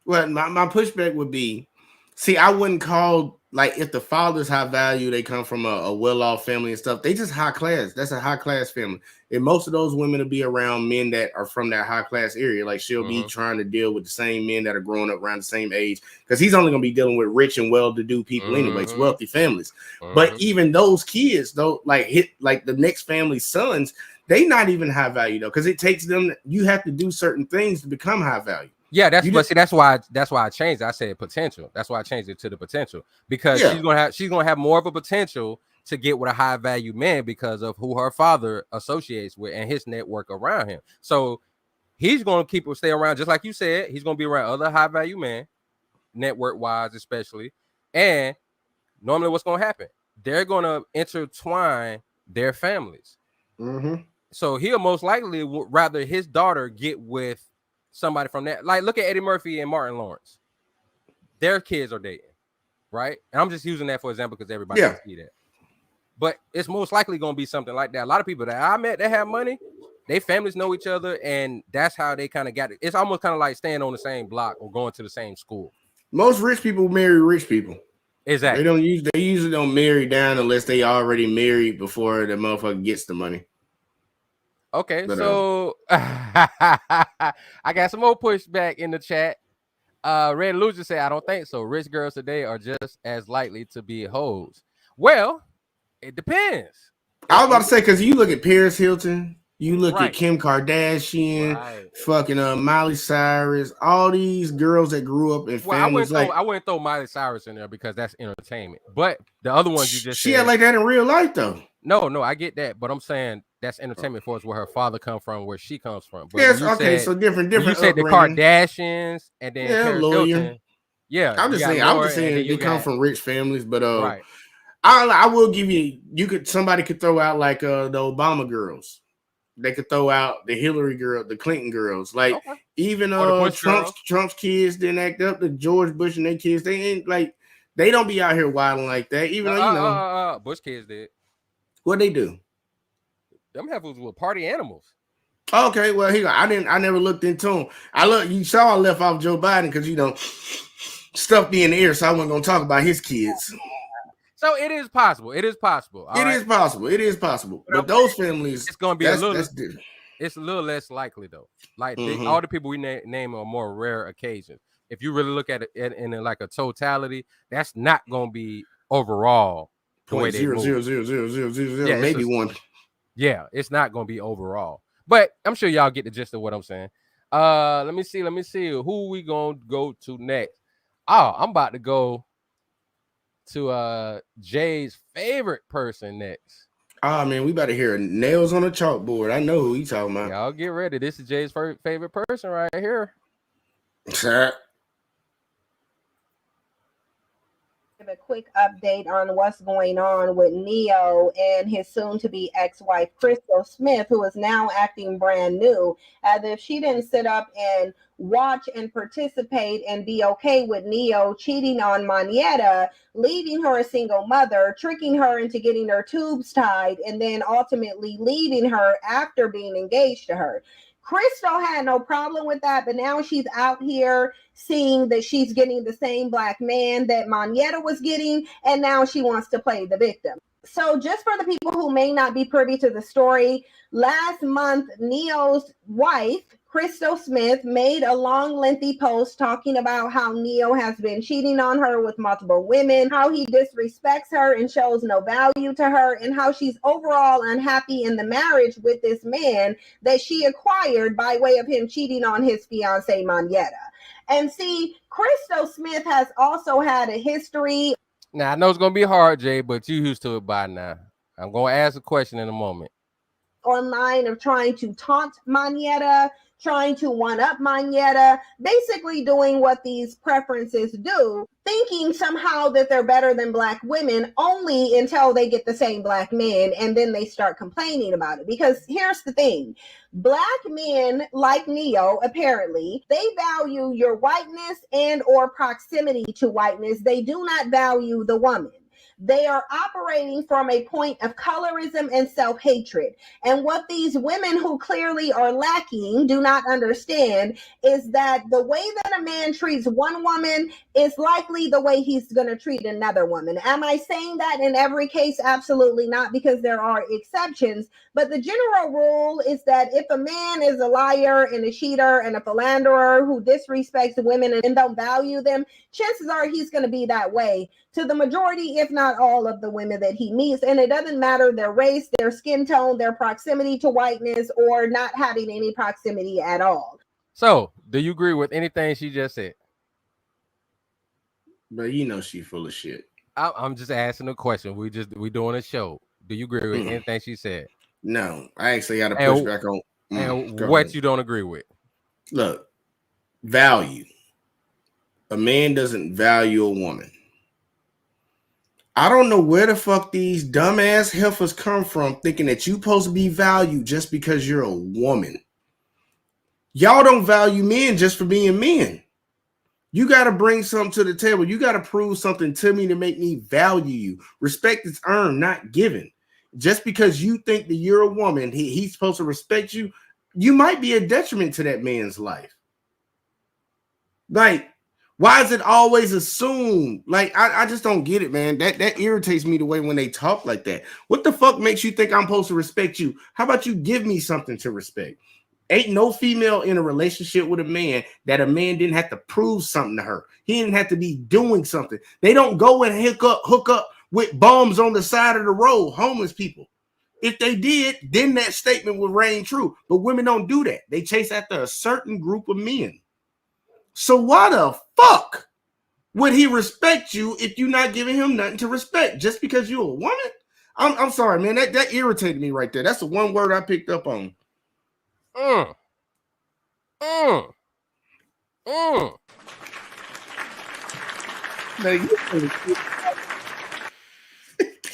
S12: Well, my pushback would be, see, I wouldn't call, like, if the father's high value, they come from a well-off family and stuff, they just high class. That's a high-class family. And most of those women will be around men that are from that high-class area. Like, she'll be trying to deal with the same men that are growing up around the same age, because he's only going to be dealing with rich and well-to-do people anyways, wealthy families. But even those kids, though, like the next family's sons, they not even high value, though, because it takes them, you have to do certain things to become high value.
S4: Yeah, that's why I changed it. I said potential. That's why I changed it to the potential, because she's gonna have more of a potential to get with a high value man because of who her father associates with and his network around him. So he's gonna stay around, just like you said. He's gonna be around other high value men, network wise, especially. And normally, what's gonna happen? They're gonna intertwine their families.
S12: Mm-hmm.
S4: So he'll most likely rather his daughter get with somebody from that. Like, look at Eddie Murphy and Martin Lawrence. Their kids are dating, right? And I'm just using that for example because everybody can see that. But it's most likely going to be something like that. A lot of people that I met that have money, their families know each other, and that's how they kind of got it. It's almost kind of like staying on the same block or going to the same school.
S12: Most rich people marry rich people.
S4: Exactly.
S12: They usually don't marry down unless they already married before the motherfucker gets the money.
S4: Okay, so I got some more pushback in the chat. Red Loser said, I don't think so. Rich girls today are just as likely to be hoes. Well, it depends.
S12: I was about to say, because you look at Paris Hilton, you look at Kim Kardashian, fucking Miley Cyrus, all these girls that grew up in families.
S4: I wouldn't throw Miley Cyrus in there because that's entertainment. But the other ones you just
S12: she had like that in real life, though.
S4: No, I get that, but I'm saying that's entertainment for us, where her father comes from, where she comes from. But
S12: yes, okay, so different.
S4: You said the Kardashians, and then Paris Hilton. Yeah,
S12: I'm just saying they come from rich families, but I will give you. Somebody could throw out like the Obama girls. They could throw out the Hillary girl, the Clinton girls, like even Trump's kids didn't act up. The George Bush and their kids, they ain't like they don't be out here wilding like that. Even though
S4: Bush kids did.
S12: What they do?
S4: Them heifers were party animals.
S12: Okay, well, I never looked into them. You saw I left off Joe Biden because stuff be in the air, so I wasn't gonna talk about his kids.
S4: So it is possible. It is possible.
S12: It is possible. But those families,
S4: it's gonna be a little. It's a little less likely though. Like all the people we name are more rare occasions. If you really look at it in like a totality, that's not gonna be overall.
S12: Zero, maybe one.
S4: Yeah, it's not gonna be overall, but I'm sure y'all get the gist of what I'm saying. Let me see who we gonna go to next. Oh, I'm about to go to Jay's favorite person next.
S12: Oh man, we about to hear nails on a chalkboard. I know who he talking about.
S4: Y'all get ready. This is Jay's favorite person right here.
S15: A quick update on what's going on with Neo and his soon-to-be ex-wife Crystal Smith, who is now acting brand new, as if she didn't sit up and watch and participate and be okay with Neo cheating on Monyetta, leaving her a single mother, tricking her into getting her tubes tied, and then ultimately leaving her after being engaged to her. Crystal had no problem with that, but now she's out here seeing that she's getting the same black man that Monyetta was getting, and now she wants to play the victim. So just for the people who may not be privy to the story, last month, Neo's wife, Crystal Smith, made a long, lengthy post talking about how Neo has been cheating on her with multiple women, how he disrespects her and shows no value to her, and how she's overall unhappy in the marriage with this man that she acquired by way of him cheating on his fiancée, Monyetta. And see, Crystal Smith has also had a history.
S4: Now, I know it's going to be hard, Jay, but you're used to it by now. I'm going to ask a question in a moment.
S15: Online of trying to taunt Monyetta, trying to one-up Monyetta, basically doing what these preferences do, thinking somehow that they're better than black women only until they get the same black men, and then they start complaining about it. Because here's the thing. Black men, like Neo, apparently, they value your whiteness and or proximity to whiteness. They do not value the woman. They are operating from a point of colorism and self-hatred. And what these women who clearly are lacking do not understand is that the way that a man treats one woman is likely the way he's going to treat another woman. Am I saying that in every case? Absolutely not, because there are exceptions. But the general rule is that if a man is a liar and a cheater and a philanderer who disrespects women and don't value them, chances are he's going to be that way to the majority, if not all, of the women that he meets. And it doesn't matter their race, their skin tone, their proximity to whiteness, or not having any proximity at all.
S4: So, do you agree with anything she just said?
S12: But you know she full of shit.
S4: I'm just asking a question. We doing a show. Do you agree with anything she said?
S12: No, I actually got to push back on.
S4: And what you don't agree with?
S12: Look, value. A man doesn't value a woman. I don't know where the fuck these dumbass heifers come from thinking that you supposed to be valued just because you're a woman. Y'all don't value men just for being men. You got to bring something to the table. You got to prove something to me to make me value you. Respect is earned, not given. Just because you think that you're a woman, he's supposed to respect you, you might be a detriment to that man's life. Like, why is it always assumed? Like, I just don't get it, man. That irritates me the way when they talk like that. What the fuck makes you think I'm supposed to respect you? How about you give me something to respect? Ain't no female in a relationship with a man that a man didn't have to prove something to her. He didn't have to be doing something. They don't go and hook up with bums on the side of the road, homeless people. If they did, then that statement would reign true. But women don't do that. They chase after a certain group of men. So why the fuck would he respect you if you're not giving him nothing to respect just because you're a woman? I'm sorry, man. That irritated me right there. That's the one word I picked up on.
S4: Shout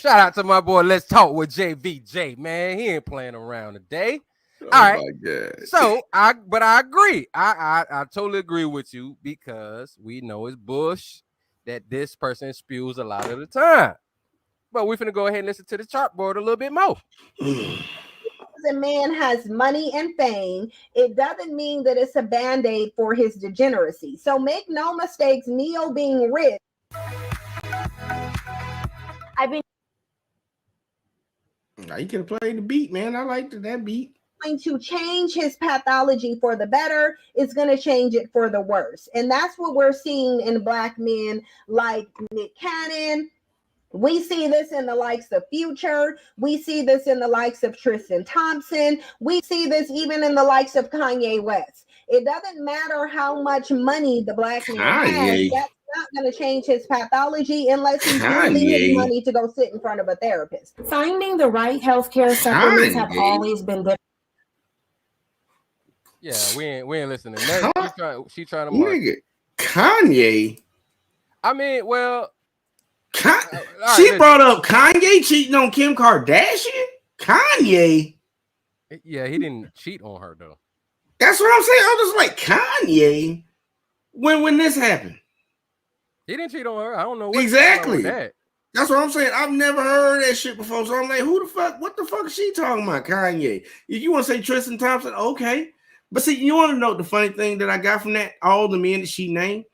S4: out to my boy. Let's talk with JVJ, man. He ain't playing around today. All right.
S12: My God.
S4: So I agree. I totally agree with you because we know it's bush that this person spews a lot of the time. But we're finna go ahead and listen to the chart board a little bit more.
S15: A man has money and fame, it doesn't mean that it's a band-aid for his degeneracy. So make no mistakes, Neo being rich. I've been
S12: Now you can play the beat, man. I like that beat.
S15: Going to change his pathology for the better, it's going to change it for the worse. And that's what we're seeing in black men like Nick Cannon. We see this in the likes of Future. We see this in the likes of Tristan Thompson. We see this even in the likes of Kanye West. It doesn't matter how much money the black man has. That's not going to change his pathology unless he's using his money to go sit in front of a therapist.
S9: Finding the right healthcare supplements have always been difficult.
S4: Yeah, we ain't listening. She trying to market.
S12: Nigga, Kanye.
S4: I mean, well,
S12: she brought up Kanye cheating on Kim Kardashian. Kanye.
S4: Yeah, he didn't cheat on her though.
S12: That's what I'm saying. I'm just like Kanye. When this happened,
S4: he didn't cheat on her. I don't know what
S12: exactly.
S4: That.
S12: That's what I'm saying. I've never heard that shit before. So I'm like, who the fuck? What the fuck is she talking about? Kanye. If you want to say Tristan Thompson, okay. But see, you want to know the funny thing that I got from that? All the men that she named,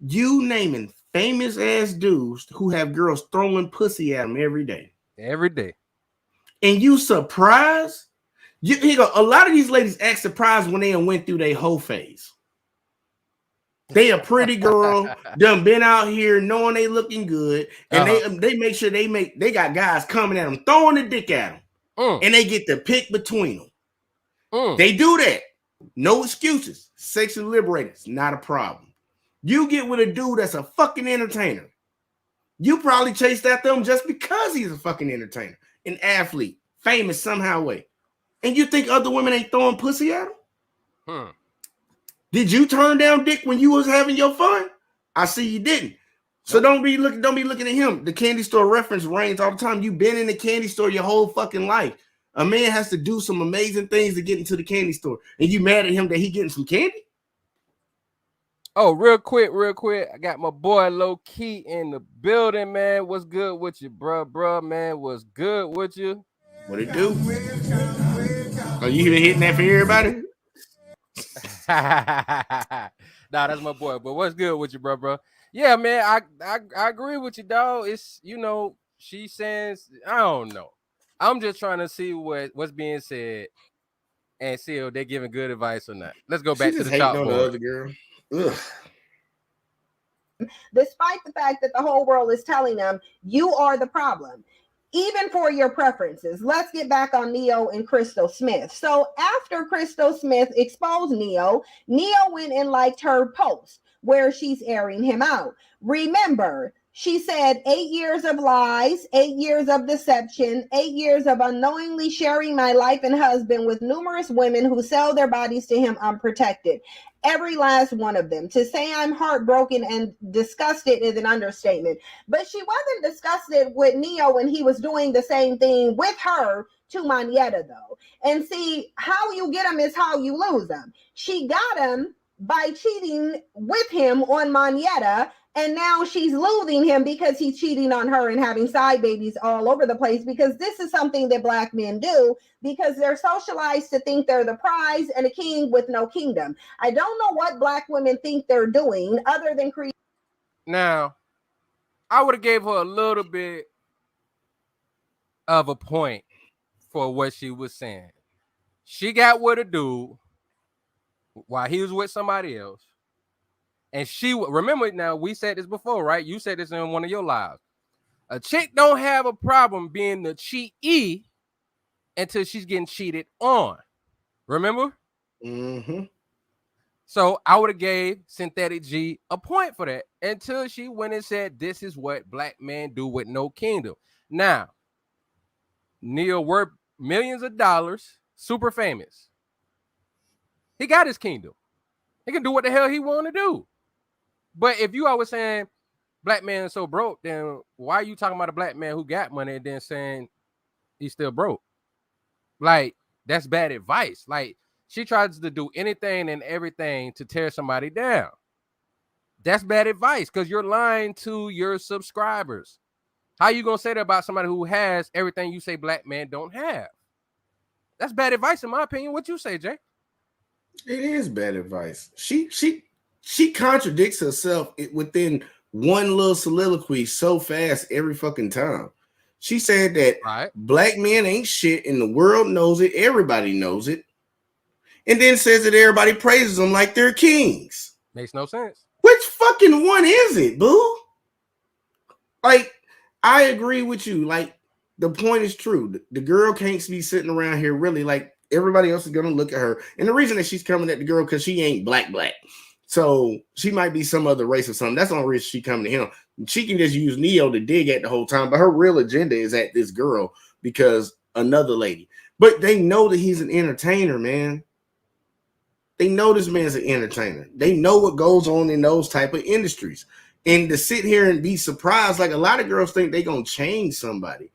S12: you naming famous ass dudes who have girls throwing pussy at them every day.
S4: Every day.
S12: And you surprised? A lot of these ladies act surprised when they went through their whole phase. They a pretty girl, done been out here knowing they looking good, and they make sure they got guys coming at them, throwing the dick at them, and they get to pick between them. They do that. No excuses. Sexually liberated. It's not a problem. You get with a dude that's a fucking entertainer. You probably chased after him just because he's a fucking entertainer, an athlete, famous somehow way. And you think other women ain't throwing pussy at him? Did you turn down dick when you was having your fun? I see you didn't. So don't be looking at him. The candy store reference reigns all the time. You've been in the candy store your whole fucking life. A man has to do some amazing things to get into the candy store. And you mad at him that he getting some candy?
S4: Oh, real quick. I got my boy Low Key in the building, man. What's good with you, bruh, man? What's good with you?
S12: What it do? Are you hitting that for everybody?
S4: Nah, that's my boy. But what's good with you, bro? Yeah, man, I agree with you, dog. It's, she says, I don't know. I'm just trying to see what's being said and see if they're giving good advice or not. Let's go back to the top.
S12: On the other girl. Ugh.
S15: Despite the fact that the whole world is telling them you are the problem, even for your preferences. Let's get back on Neo and Crystal Smith. So after Crystal Smith exposed Neo went and liked her post where she's airing him out. Remember, She said 8 years of lies, 8 years of deception, 8 years of unknowingly sharing my life and husband with numerous women who sell their bodies to him unprotected. Every last one of them. To say I'm heartbroken and disgusted is an understatement. But she wasn't disgusted with Neo when he was doing the same thing with her to Monietta, though. And see, how you get him is how you lose him. She got him by cheating with him on Monietta, and now she's losing him because he's cheating on her and having side babies all over the place, because this is something that black men do because they're socialized to think they're the prize and a king with no kingdom. I don't know what black women think they're doing other than create.
S4: Now, I would have gave her a little bit of a point for what she was saying. She got with a dude while he was with somebody else. And she, remember now, we said this before, right? You said this in one of your lives. A chick don't have a problem being the cheatee until she's getting cheated on. Remember?
S12: Mm-hmm.
S4: So I would have gave Synthetic G a point for that until she went and said, this is what black men do with no kingdom. Now, Neo worth millions of dollars, super famous. He got his kingdom. He can do what the hell he want to do. But if you always saying black man is so broke, then why are you talking about a black man who got money and then saying he's still broke? Like, that's bad advice. Like, she tries to do anything and everything to tear somebody down. That's bad advice because you're lying to your subscribers. How you gonna say that about somebody who has everything you say black men don't have? That's bad advice in my opinion. What you say, Jay?
S12: It is bad advice. She contradicts herself within one little soliloquy so fast every fucking time. She said that black men ain't shit and the world knows it. Everybody knows it. And then says that everybody praises them like they're kings.
S4: Makes no sense.
S12: Which fucking one is it, boo? Like, I agree with you. Like, the point is true. The girl can't be sitting around here really like everybody else is going to look at her. And the reason that she's coming at the girl because she ain't black. So she might be some other race or something. That's the only reason she coming to him. She can just use Neo to dig at the whole time. But her real agenda is at this girl because another lady. But they know that he's an entertainer, man. They know this man's an entertainer. They know what goes on in those type of industries. And to sit here and be surprised, like a lot of girls think they going to change somebody.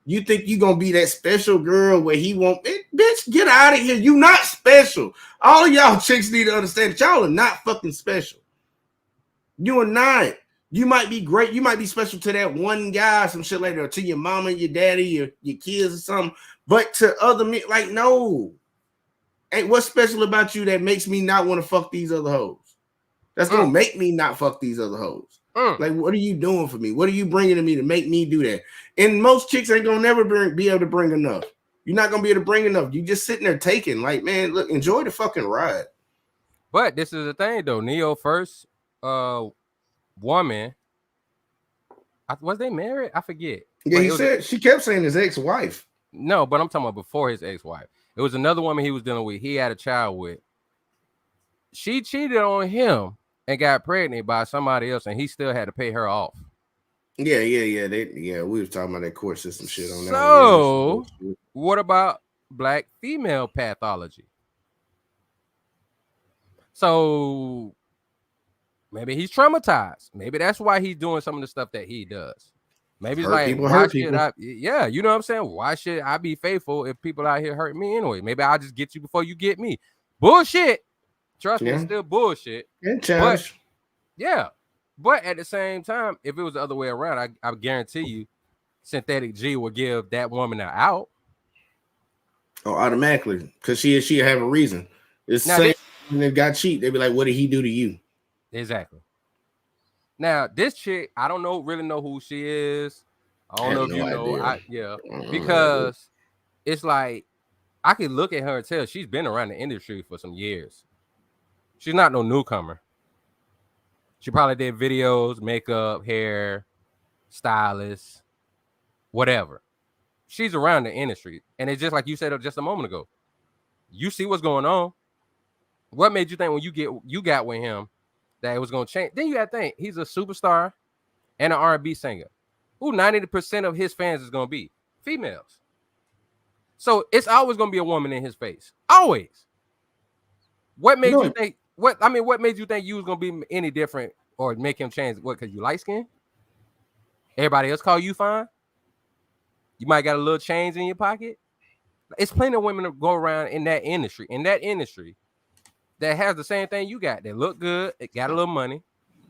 S12: You think you going to be that special girl where he won't, bitch, get out of here. You not special. All of y'all chicks need to understand that y'all are not fucking special. You are not. You might be great. You might be special to that one guy, some shit like that, or to your mama, your daddy, your kids or something. But to other men, like, no. Hey, what's special about you that makes me not want to fuck these other hoes? That's going to make me not fuck these other hoes. Like, what are you doing for me? What are you bringing to me to make me do that? And most chicks ain't going to never be able to bring enough. You're not going to be able to bring enough. You just sitting there taking, like, man, look, enjoy the fucking ride.
S4: But this is the thing, though. Neo first woman, was they married? I forget.
S12: Yeah, he said, she kept saying his ex-wife.
S4: No, but I'm talking about before his ex-wife. It was another woman he was dealing with. He had a child with. She cheated on him and got pregnant by somebody else, and he still had to pay her off.
S12: Yeah. We was talking about that court system shit on that.
S4: So, what about black female pathology? So, maybe he's traumatized. Maybe that's why he's doing some of the stuff that he does. Maybe it's like, why should I? Yeah, you know what I'm saying? Why should I be faithful if people out here hurt me anyway? Maybe I'll just get you before you get me. Bullshit. Trust me, it's still bullshit. But, yeah. But at the same time, if it was the other way around, I guarantee you Synthetic G will give that woman an out.
S12: Oh, automatically. Because she have a reason. It's the same when they got cheat. They be like, what did he do to you?
S4: Exactly. Now, this chick, I don't really know who she is. I don't know if you know. Because it's like, I can look at her and tell she's been around the industry for some years. She's not no newcomer. She probably did videos, makeup, hair, stylist, whatever. She's around the industry. And it's just like you said just a moment ago. You see what's going on. What made you think when you got with him that it was going to change? Then you got to think, he's a superstar. and an R&B singer, who 90% of his fans is gonna be females. So it's always gonna be a woman in his face. Always. What made you think? What made you think you was gonna be any different or make him change? What? Because you light skin? Everybody else call you fine? You might got a little change in your pocket. It's plenty of women that go around in that industry. That has the same thing you got. They look good. They got a little money.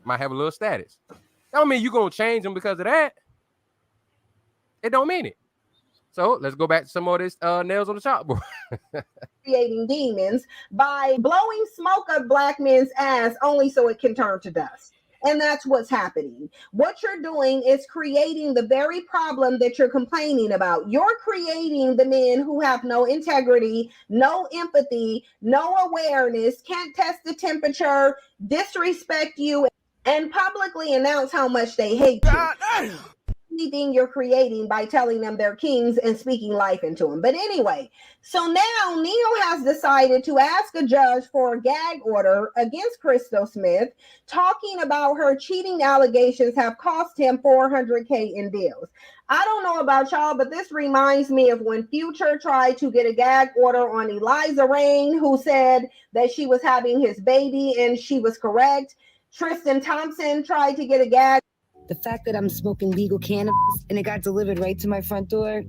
S4: Might have a little status. That don't mean you're gonna change them because of that. It don't mean it. So let's go back to some of this nails on the chalkboard.
S15: Creating demons by blowing smoke up black men's ass only so it can turn to dust. And that's what's happening. What you're doing is creating the very problem that you're complaining about. You're creating the men who have no integrity, no empathy, no awareness, can't test the temperature, disrespect you, and publicly announce how much they hate you. Anything you're creating by telling them they're kings and speaking life into them. But anyway, so now Neo has decided to ask a judge for a gag order against Crystal Smith, talking about her cheating allegations have cost him $400K in deals. I don't know about y'all, but this reminds me of when Future tried to get a gag order on Eliza Reign, who said that she was having his baby and she was correct. Tristan Thompson tried to get a gag.
S16: The fact that I'm smoking legal cannabis and it got delivered right to my front door.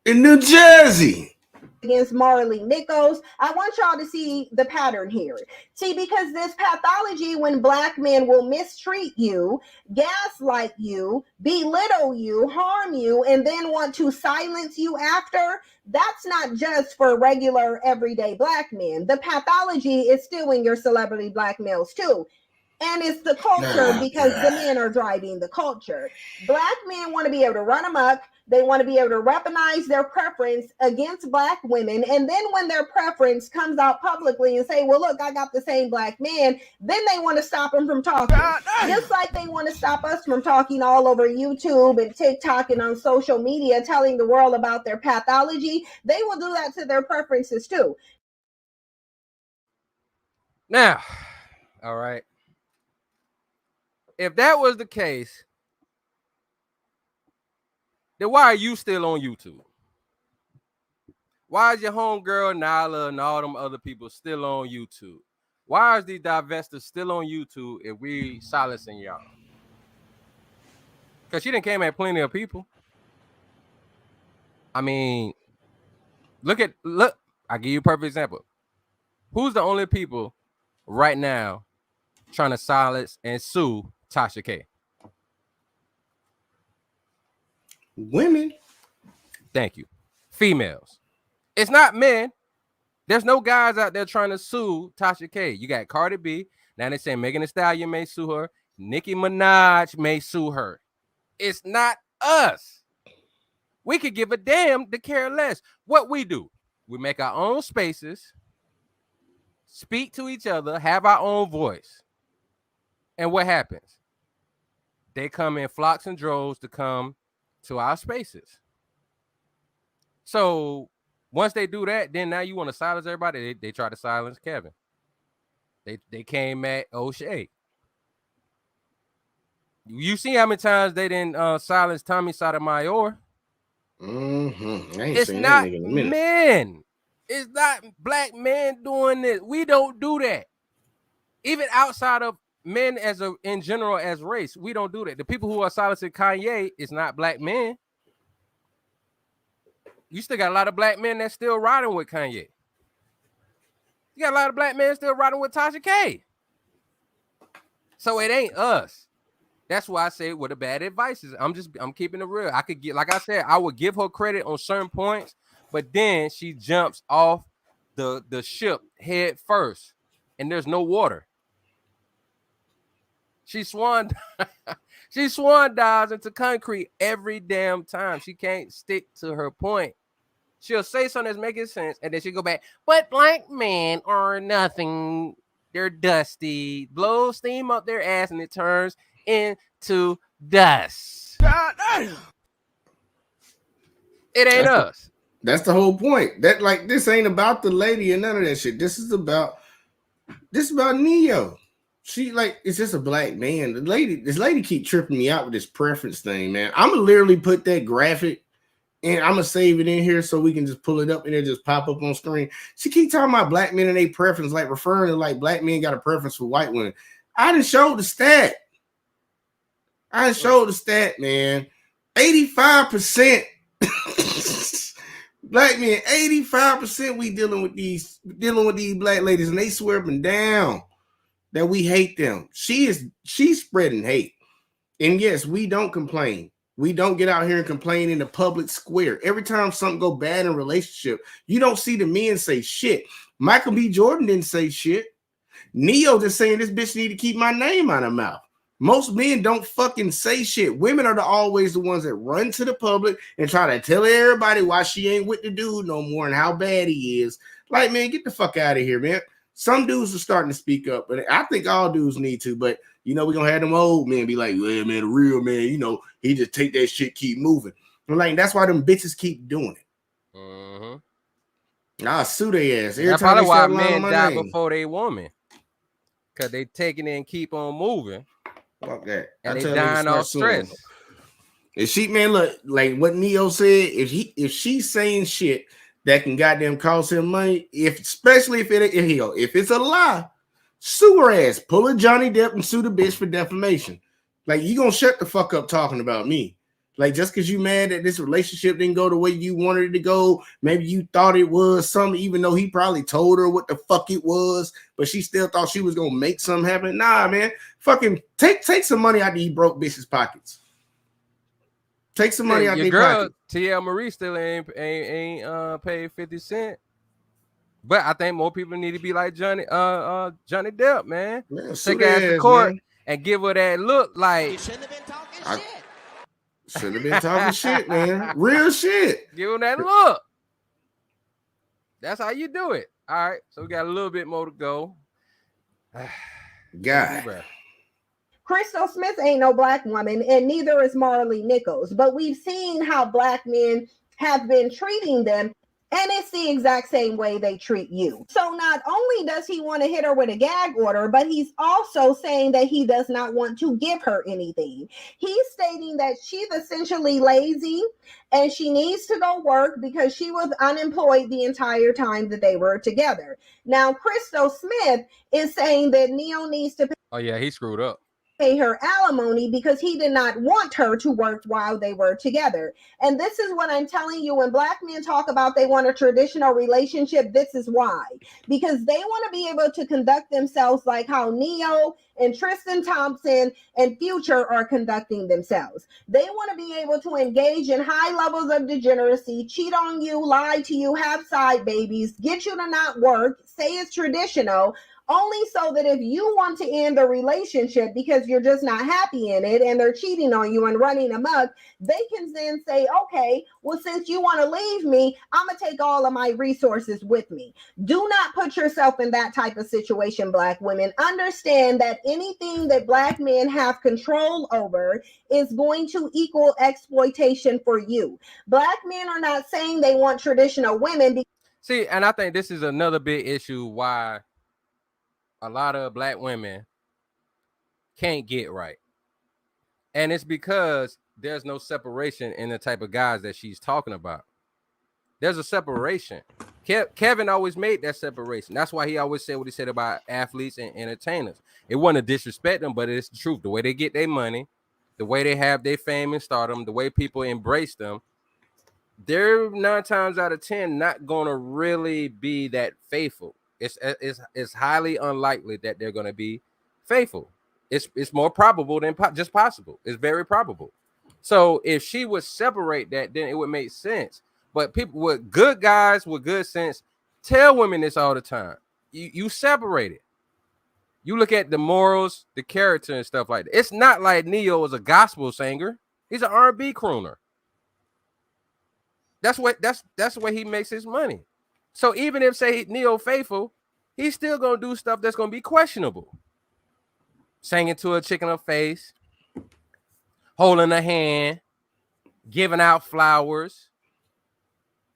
S12: In New Jersey.
S15: Against Marley Nichols. I want y'all to see the pattern here. See, because this pathology when black men will mistreat you, gaslight you, belittle you, harm you, and then want to silence you after, that's not just for regular everyday black men. The pathology is still in your celebrity black males too. And it's the culture because the men are driving the culture. Black men want to be able to run amok. They want to be able to weaponize their preference against black women. And then when their preference comes out publicly and say, well, look, I got the same black man, then they want to stop them from talking. Just like they want to stop us from talking all over YouTube and TikTok and on social media, telling the world about their pathology. They will do that to their preferences too.
S4: Now, all right. If that was the case, then why are you still on YouTube? Why is your homegirl Nyla and all them other people still on YouTube? Why is these divestors still on YouTube if we silencing y'all? Because she done came at plenty of people. I mean, look, I'll give you a perfect example. Who's the only people right now trying to silence and sue Tasha K?
S12: Women.
S4: Thank you. Females. It's not men. There's no guys out there trying to sue Tasha K. You got Cardi B. Now they say Megan Thee Stallion may sue her. Nicki Minaj may sue her. It's not us. We could give a damn to care less. What we do, we make our own spaces, speak to each other, have our own voice. And what happens? They come in flocks and droves to come to our spaces. So once they do that, then now you want to silence everybody. They try to silence Kevin. They came at O'Shea. You see how many times they didn't silence Tommy Sotomayor? It's not men. It's not black men doing this. We don't do that. Even outside of men in general as race, we don't do that. The people who are silencing Kanye is not black men. You still got a lot of black men that's still riding with Kanye. You got a lot of black men still riding with Tasha K. So it ain't us. That's why I say what the bad advice is. I'm keeping it real. I could get, like I said, I would give her credit on certain points, but then she jumps off the ship head first, and there's no water. She swan dives into concrete every damn time. She can't stick to her point. She'll say something that's making sense, and then she'll go back. But black men are nothing. They're dusty. Blow steam up their ass, and it turns into dust. It ain't us.
S12: That's the whole point. That this ain't about the lady and none of that shit. This is about Neo. She like it's just a black man. This lady keep tripping me out with this preference thing, man. I'm gonna literally put that graphic and I'm gonna save it in here so we can just pull it up and it just pop up on screen. She keep talking about black men and their preference, like referring to like black men got a preference for white women. I done showed the stat. Man. 85% black men, 85% we dealing with these black ladies, and they swear up and down that we hate them. She's spreading hate. And yes, we don't complain. We don't get out here and complain in the public square. Every time something go bad in a relationship, you don't see the men say shit. Michael B. Jordan didn't say shit. Neo just saying this bitch need to keep my name out of mouth. Most men don't fucking say shit. Women are always the ones that run to the public and try to tell everybody why she ain't with the dude no more and how bad he is. Like, man, get the fuck out of here, man. Some dudes are starting to speak up, but I think all dudes need to. But, you know, we're going to have them old men be like, yeah, man, the real man, you know, he just take that shit, keep moving. I'm like, that's why them bitches keep doing it.
S4: Mm-hmm.
S12: I'll sue their ass.
S4: That's probably why men die before they woman. Because they taking it and keep on moving.
S12: Fuck that.
S4: And they dying off stress.
S12: If she, man, look, like what Neo said, if she's saying shit that can goddamn cost him money, especially if it's a lie, sue her ass. Pull a Johnny Depp and sue the bitch for defamation. Like, you gonna shut the fuck up talking about me. Like, just because you mad that this relationship didn't go the way you wanted it to go, maybe you thought it was something, even though he probably told her what the fuck it was, but she still thought she was gonna make something happen. Nah, man, fucking take some money out of these broke bitches' pockets. Take some money out of their pockets.
S4: TL Marie still ain't paid 50 cents. But I think more people need to be like Johnny Depp, man. Take her ass to court and give her that look like.
S12: Should have been talking shit, man. Real shit.
S4: Give him that look. That's how you do it. All right. So we got a little bit more to go.
S12: God.
S15: Crystal Smith ain't no black woman, and neither is Marley Nichols. But we've seen how black men have been treating them, and it's the exact same way they treat you. So not only does he want to hit her with a gag order, but he's also saying that he does not want to give her anything. He's stating that she's essentially lazy and she needs to go work because she was unemployed the entire time that they were together. Now, Crystal Smith is saying that Neo needs to
S4: he screwed up.
S15: Pay her alimony because he did not want her to work while they were together. And this is what I'm telling you. When black men talk about they want a traditional relationship, this is why. Because they want to be able to conduct themselves like how Neo and Tristan Thompson and Future are conducting themselves. They want to be able to engage in high levels of degeneracy, cheat on you, lie to you, have side babies, get you to not work, say it's traditional, only so that if you want to end the relationship because you're just not happy in it and they're cheating on you and running amok, they can then say, okay, well, since you want to leave me, I'm going to take all of my resources with me. Do not put yourself in that type of situation, black women. Understand that anything that black men have control over is going to equal exploitation for you. Black men are not saying they want traditional women.
S4: See, and I think this is another big issue why a lot of black women can't get right. And it's because there's no separation in the type of guys that she's talking about. There's a separation. Kevin always made that separation. That's why he always said what he said about athletes and entertainers. It wasn't to disrespect them, but it's the truth. The way they get their money, the way they have their fame and stardom, the way people embrace them, they're 9 times out of 10 not going to really be that faithful. It's highly unlikely that they're going to be faithful. It's more probable than just possible. It's very probable. So if she would separate that, then it would make sense. But people with good guys with good sense tell women this all the time. You separate it. You look at the morals, the character, and stuff like that. It's not like Neo is a gospel singer. He's an R&B crooner. That's the way he makes his money. So even if, say, Neo faithful, he's still going to do stuff that's going to be questionable. Singing to a chick in her face, holding her hand, giving out flowers.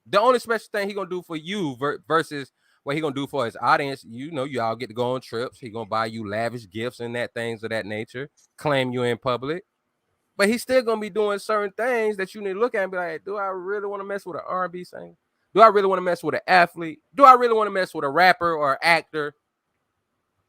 S4: The only special thing he's going to do for you versus what he gonna do for his audience, you know, y'all get to go on trips. He gonna buy you lavish gifts and that things of that nature, claim you in public. But he's still gonna be doing certain things that you need to look at and be like, do I really want to mess with an R&B singer? Do I really want to mess with an athlete? Do I really want to mess with a rapper or actor?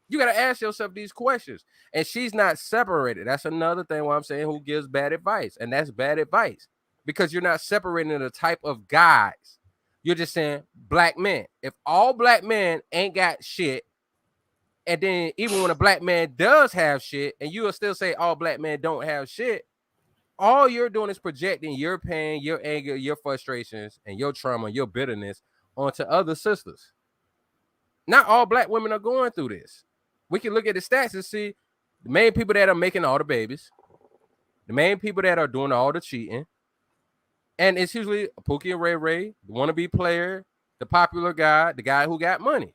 S4: You got to ask yourself these questions. And she's not separated. That's another thing why I'm saying who gives bad advice. And that's bad advice because you're not separating the type of guys. You're just saying black men. If all black men ain't got shit, and then even when a black man does have shit, and you will still say all black men don't have shit, all you're doing is projecting your pain, your anger, your frustrations, and your trauma, your bitterness onto other sisters. Not all black women are going through this. We can look at the stats and see the main people that are making all the babies, the main people that are doing all the cheating, and it's usually Pookie and Ray Ray, the wannabe player, the popular guy, the guy who got money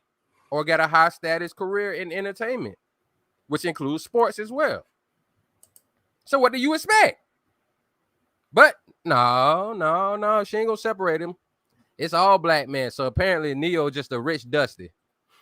S4: or got a high status career in entertainment, which includes sports as well. So what do you expect? But no, she ain't gonna separate him. It's all black men. So apparently Neo just a rich Dusty.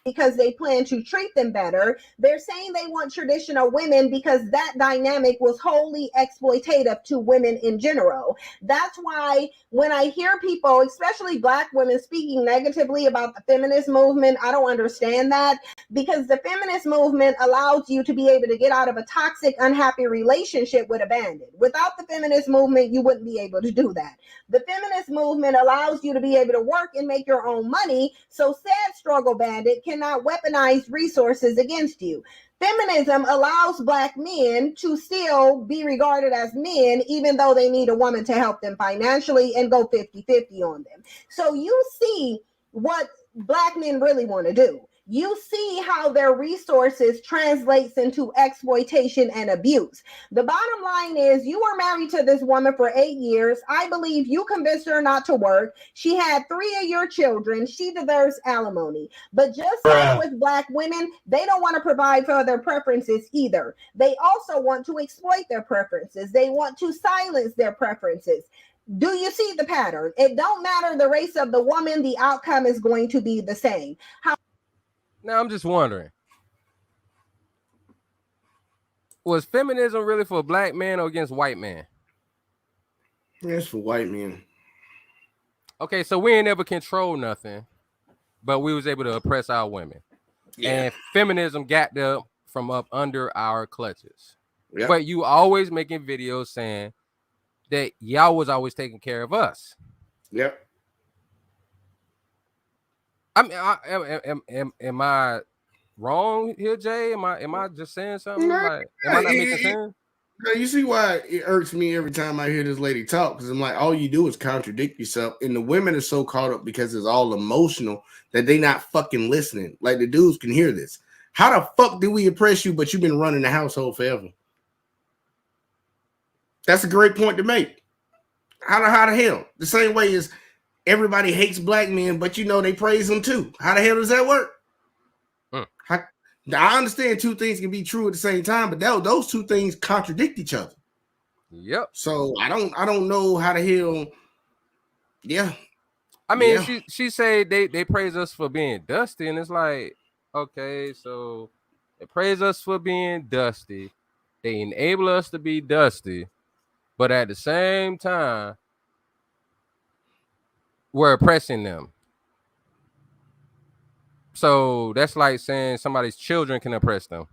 S15: Because they plan to treat them better. They're saying they want traditional women because that dynamic was wholly exploitative to women in general. That's why when I hear people, especially black women, speaking negatively about the feminist movement, I don't understand that, because the feminist movement allows you to be able to get out of a toxic, unhappy relationship with a bandit. Without the feminist movement, you wouldn't be able to do that. The feminist movement allows you to be able to work and make your own money, so said struggle bandit cannot weaponize resources against you. Feminism allows black men to still be regarded as men, even though they need a woman to help them financially and go 50-50 on them. So you see what black men really want to do. You see how their resources translates into exploitation and abuse. The bottom line is you were married to this woman for 8 years. I believe you convinced her not to work. She had 3 of your children. She deserves alimony. But just like with black women, they don't want to provide for their preferences either. They also want to exploit their preferences. They want to silence their preferences. Do you see the pattern? It don't matter the race of the woman, the outcome is going to be the same.
S4: Now, I'm just wondering, was feminism really for black men or against white men?
S12: It's for white men.
S4: Okay, so we ain't ever controlled nothing, but we was able to oppress our women. Yeah. And feminism got them from up under our clutches. Yep. But you always making videos saying that y'all was always taking care of us.
S12: Yep.
S4: I mean, am I wrong here, Jay? Am I just saying something? Like, am I not making sense?
S12: No, you see why it irks me every time I hear this lady talk, because I'm like, all you do is contradict yourself, and the women are so caught up because it's all emotional that they not fucking listening. Like the dudes can hear this. How the fuck do we oppress you, but you've been running the household forever? That's a great point to make. How the hell? The same way as everybody hates black men, but you know they praise them too. How the hell does that work? I understand two things can be true at the same time, but those two things contradict each other.
S4: Yep.
S12: So I don't know how the hell. Yeah.
S4: I mean, yeah. She said they praise us for being dusty, and it's like, okay, so they praise us for being dusty. They enable us to be dusty, but at the same time, we're oppressing them. So that's like saying somebody's children can oppress them.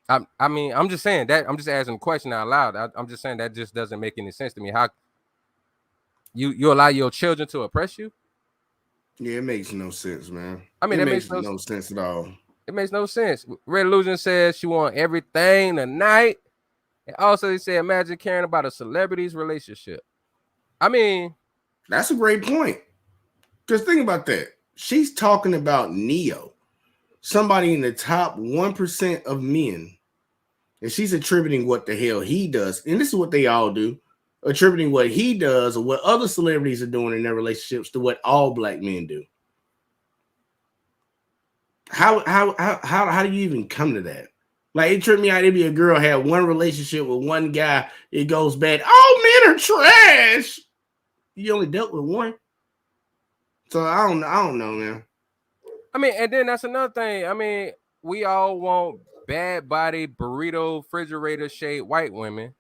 S4: I mean, I'm just saying that. I'm just asking a question out loud. I'm just saying that just doesn't make any sense to me. How you allow your children to oppress you?
S12: Yeah, it makes no sense, man.
S4: I mean,
S12: it
S4: that
S12: makes no sense at all.
S4: It makes no sense. Red Illusion says she want everything tonight. And also, he said, imagine caring about a celebrity's relationship. I mean,
S12: that's a great point. Because think about that. She's talking about Neo, somebody in the top 1% of men. And she's attributing what the hell he does. And this is what they all do. Attributing what he does or what other celebrities are doing in their relationships to what all black men do. How do you even come to that? Like, it tripped me out. It'd be a girl had one relationship with one guy. It goes bad. All men are trash. You only dealt with one. So I don't know, man.
S4: I mean, and then that's another thing. I mean, we all want bad body, burrito, refrigerator shaped white women,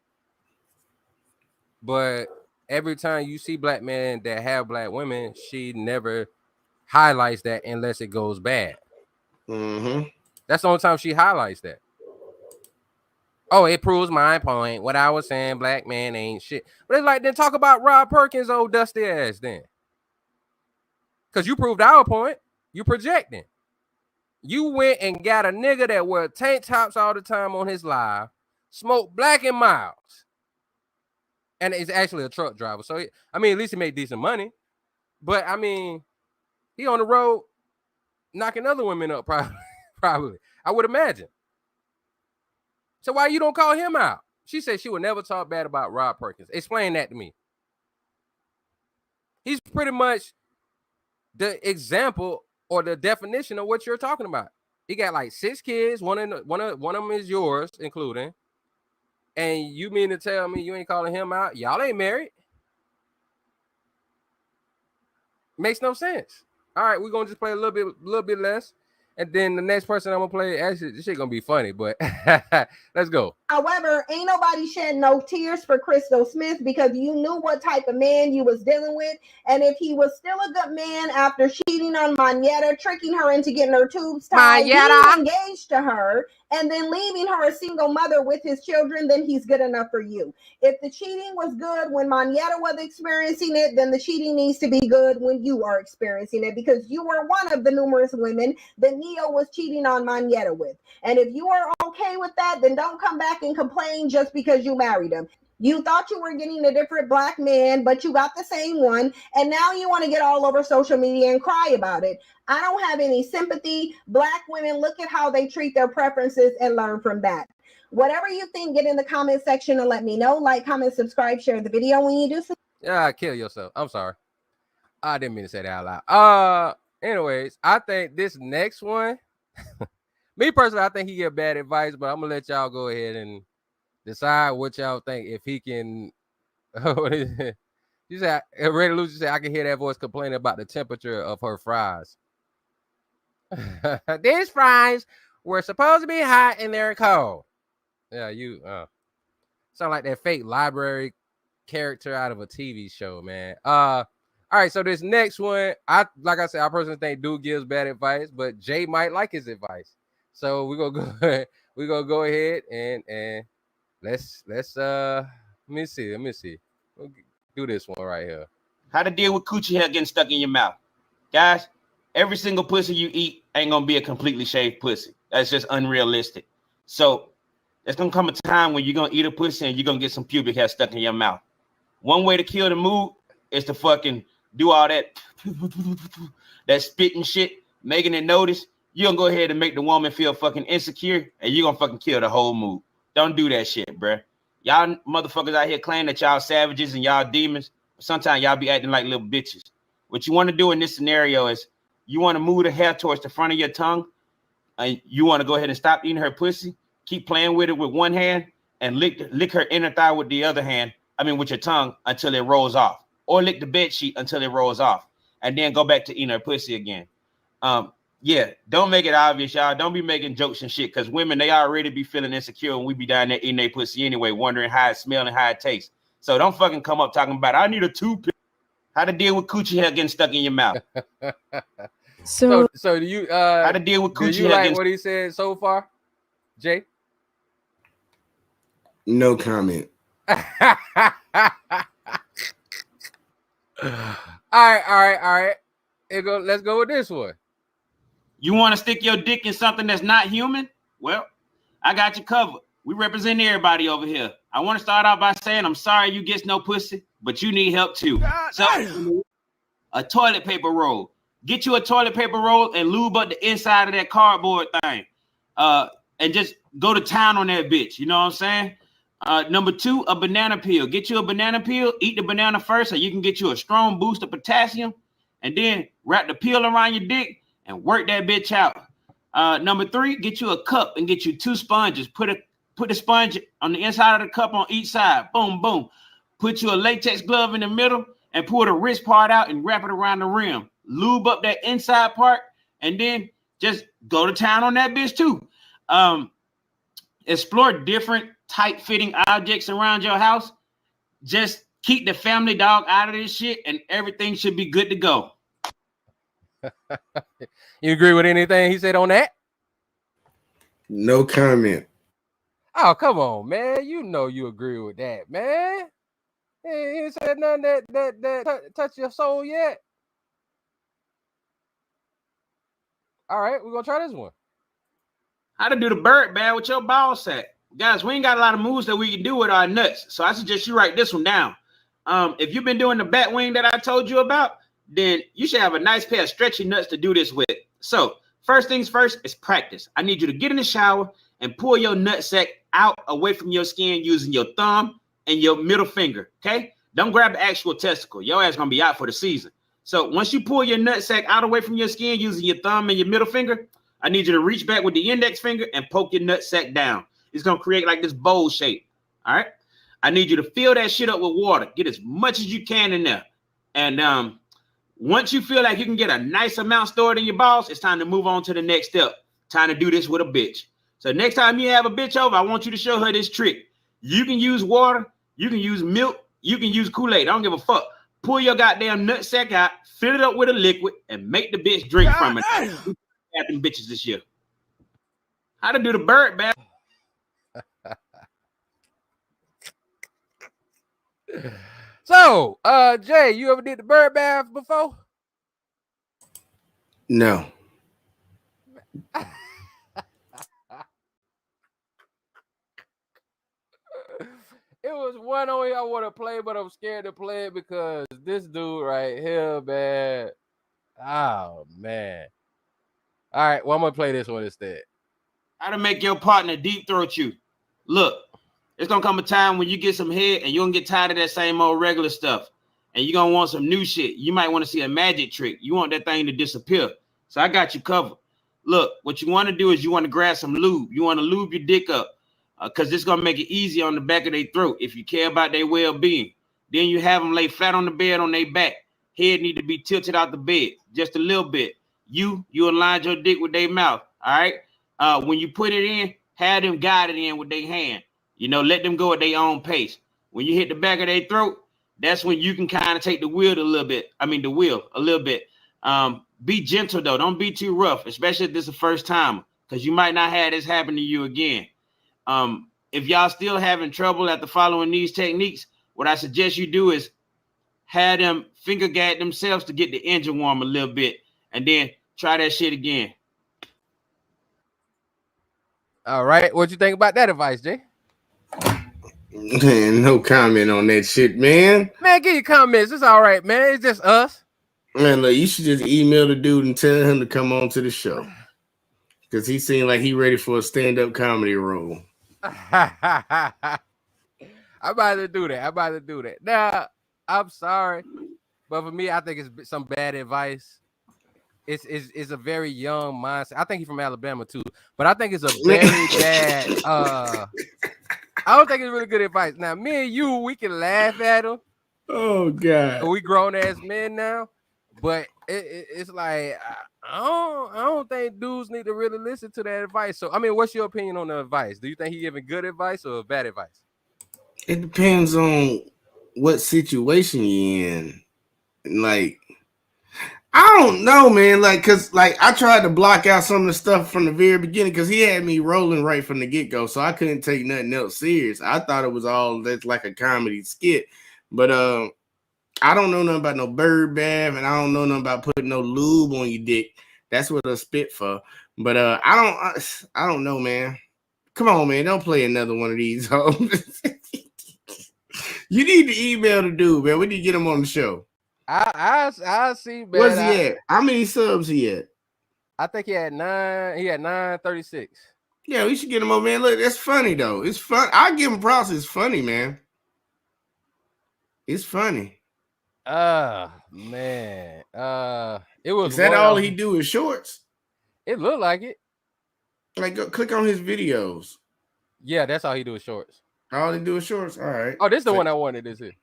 S4: but every time you see black men that have black women, she never highlights that unless it goes bad.
S12: Mm-hmm.
S4: That's the only time she highlights that. Oh, it proves my point. What I was saying, black man ain't shit. But it's like, then talk about Rob Perkins' old dusty ass then. Because you proved our point. You projecting. You went and got a nigga that wear tank tops all the time on his live, smoked Black and Miles, and is actually a truck driver. So, I mean, at least he made decent money. But, I mean, he on the road knocking other women up probably. I would imagine. So why you don't call him out? She said she would never talk bad about Rob Perkins. Explain that to me. He's pretty much the example or the definition of what you're talking about. He got like 6 kids. One of them is yours, including. And you mean to tell me you ain't calling him out? Y'all ain't married. Makes no sense. All right, we're gonna just play a little bit less. And then the next person I'm gonna play, actually, this shit gonna be funny, but let's go.
S15: However, ain't nobody shed no tears for Crystal Smith because you knew what type of man you was dealing with. And if he was still a good man after cheating on Monyetta, tricking her into getting her tubes tied, being engaged to her, and then leaving her a single mother with his children, then he's good enough for you. If the cheating was good when Monyetta was experiencing it, then the cheating needs to be good when you are experiencing it because you were one of the numerous women that Neo was cheating on Monyetta with. And if you are okay with that, then don't come back and complain just because you married him. You thought you were getting a different black man, but you got the same one. And now you want to get all over social media and cry about it. I don't have any sympathy. Black women, look at how they treat their preferences and learn from that. Whatever you think, get in the comment section and let me know. Like, comment, subscribe, share the video when you do so.
S4: Yeah, kill yourself. I'm sorry. I didn't mean to say that out loud. Anyways, I think this next one, me personally, I think he get bad advice, but I'm gonna let y'all go ahead and decide what y'all think. If he can, you said, Ray Lucy said, I can hear that voice complaining about the temperature of her fries. These fries were supposed to be hot and they're cold. Yeah, you sound like that fake library character out of a TV show, man. All right, so this next one, like I said, I personally think dude gives bad advice, but Jay might like his advice. So we're gonna go ahead and let's let me see. We'll do this one right here.
S17: How to deal with coochie hair getting stuck in your mouth. Guys, every single pussy you eat ain't gonna be a completely shaved pussy. That's just unrealistic. So there's gonna come a time when you're gonna eat a pussy and you're gonna get some pubic hair stuck in your mouth. One way to kill the mood is to fucking do all that spitting shit, making it notice. You're gonna go ahead and make the woman feel fucking insecure, and you're gonna fucking kill the whole mood. Don't do that shit, bruh. Y'all motherfuckers out here claim that y'all savages and y'all demons. Sometimes y'all be acting like little bitches. What you want to do in this scenario is you want to move the hair towards the front of your tongue, and you want to go ahead and stop eating her pussy. Keep playing with it with one hand and lick her inner thigh with the other hand. I mean, with your tongue until it rolls off, or lick the bed sheet until it rolls off, and then go back to eating her pussy again. Yeah, don't make it obvious, y'all. Don't be making jokes and shit, because women, they already be feeling insecure when we be down there eating their pussy anyway, wondering how it smells and how it tastes. So don't fucking come up talking about, I need a toothpick. How to deal with coochie hair getting stuck in your mouth.
S4: So do you
S17: how to deal with coochie
S4: do you
S17: hair
S4: like
S17: getting...
S4: what he said so far, Jay?
S12: No comment.
S4: All right. Let's go with this one.
S17: You want to stick your dick in something that's not human? Well, I got you covered. We represent everybody over here. I want to start out by saying I'm sorry you get no pussy, but you need help too. So, a toilet paper roll. Get you a toilet paper roll and lube up the inside of that cardboard thing. And just go to town on that bitch. You know what I'm saying? Number 2, a banana peel. Get you a banana peel. Eat the banana first so you can get you a strong boost of potassium. And then wrap the peel around your dick and work that bitch out. Number 3, get you a cup and get you 2 sponges. Put the sponge on the inside of the cup on each side. Boom, boom. Put you a latex glove in the middle and pull the wrist part out and wrap it around the rim. lube up that inside part, and then just go to town on that bitch too. Explore different tight fitting objects around your house. Just keep the family dog out of this shit, and everything should be good to go.
S4: You agree with anything he said on that?
S12: No comment.
S4: Oh, come on, man. You know you agree with that, man. He ain't said nothing that touch your soul yet. All right, we're gonna try this one.
S17: How to do the bird bag with your ball sack. Guys, we ain't got a lot of moves that we can do with our nuts. So I suggest you write this one down. If you've been doing the bat wing that I told you about, then you should have a nice pair of stretchy nuts to do this with. So first things first is practice. I need you to get in the shower and pull your nut sack out away from your skin using your thumb and your middle finger, okay? Don't grab the actual testicle. Your ass gonna be out for the season. So once you pull your nut sack out away from your skin using your thumb and your middle finger, I need you to reach back with the index finger and poke your nut sack down. It's gonna create like this bowl shape, all right? I need you to fill that shit up with water. Get as much as you can in there. And once you feel like you can get a nice amount stored in your balls, it's time to move on to the next step. Time to do this with a bitch. So next time you have a bitch over, I want you to show her this trick. You can use water, you can use milk, you can use Kool-Aid. I don't give a fuck. Pull your goddamn nut sack out, fill it up with a liquid, and make the bitch drink from it. At them bitches this year. How to do the bird bath?
S4: So, Jay, you ever did the bird bath before?
S12: No.
S4: It was one on here I want to play, but I'm scared to play it because this dude right here, man. Oh, man. All right, well, I'm going to play this one instead.
S17: How to make your partner deep throat you. Look, it's going to come a time when you get some head and you're going to get tired of that same old regular stuff. And you're going to want some new shit. You might want to see a magic trick. You want that thing to disappear. So I got you covered. Look, what you want to do is you want to grab some lube. You want to lube your dick up because this is going to make it easy on the back of their throat if you care about their well-being. Then you have them lay flat on the bed on their back. Head need to be tilted out the bed just a little bit. You align your dick with their mouth, all right? When you put it in, have them guide it in with their hand. You know, let them go at their own pace. When you hit the back of their throat, that's when you can kind of take the wheel a little bit. Be gentle, though. Don't be too rough, especially if this is the first time, because you might not have this happen to you again. If y'all still having trouble after following these techniques, what I suggest you do is have them finger gag themselves to get the engine warm a little bit, and then try that shit again.
S4: All right. What you think about that advice, Jay?
S12: Man, no comment on that shit, man.
S4: Man, give your comments. It's all right, man. It's just us.
S12: Man, look, you should just email the dude and tell him to come on to the show. Because he seemed like he ready for a stand-up comedy role.
S4: I'm about to do that. Now, I'm sorry, but for me, I think it's some bad advice. It's a very young mindset. I think he's from Alabama too, but I think it's a very bad. I don't think it's really good advice. Now, me and you, we can laugh at him.
S12: Oh God,
S4: we grown ass men now, but it's like I don't think dudes need to really listen to that advice. So, I mean, what's your opinion on the advice? Do you think he giving good advice or bad advice?
S12: It depends on what situation you're in. Like, I don't know, man. Like, cause like I tried to block out some of the stuff from the very beginning because he had me rolling right from the get-go, so I couldn't take nothing else serious. I thought it was all that's like a comedy skit, but I don't know nothing about no bird bath, and I don't know nothing about putting no lube on your dick. That's what a spit for. But I don't know, man. Come on, man. Don't play another one of these. You need to email the dude, man. We need to get him on the show.
S4: I see, man.
S12: Where's he at? How many subs he at?
S4: I think he had 9. He had 936.
S12: Yeah, we should get him on, man. Look, that's funny though. It's fun. I give him props. It's funny, man. It's funny.
S4: Man. It was.
S12: Is that all he do is shorts?
S4: It looked like it.
S12: Like, go click on his videos.
S4: Yeah, that's all he do is shorts.
S12: All he do is shorts. All right.
S4: Oh, this is the one I wanted. This is.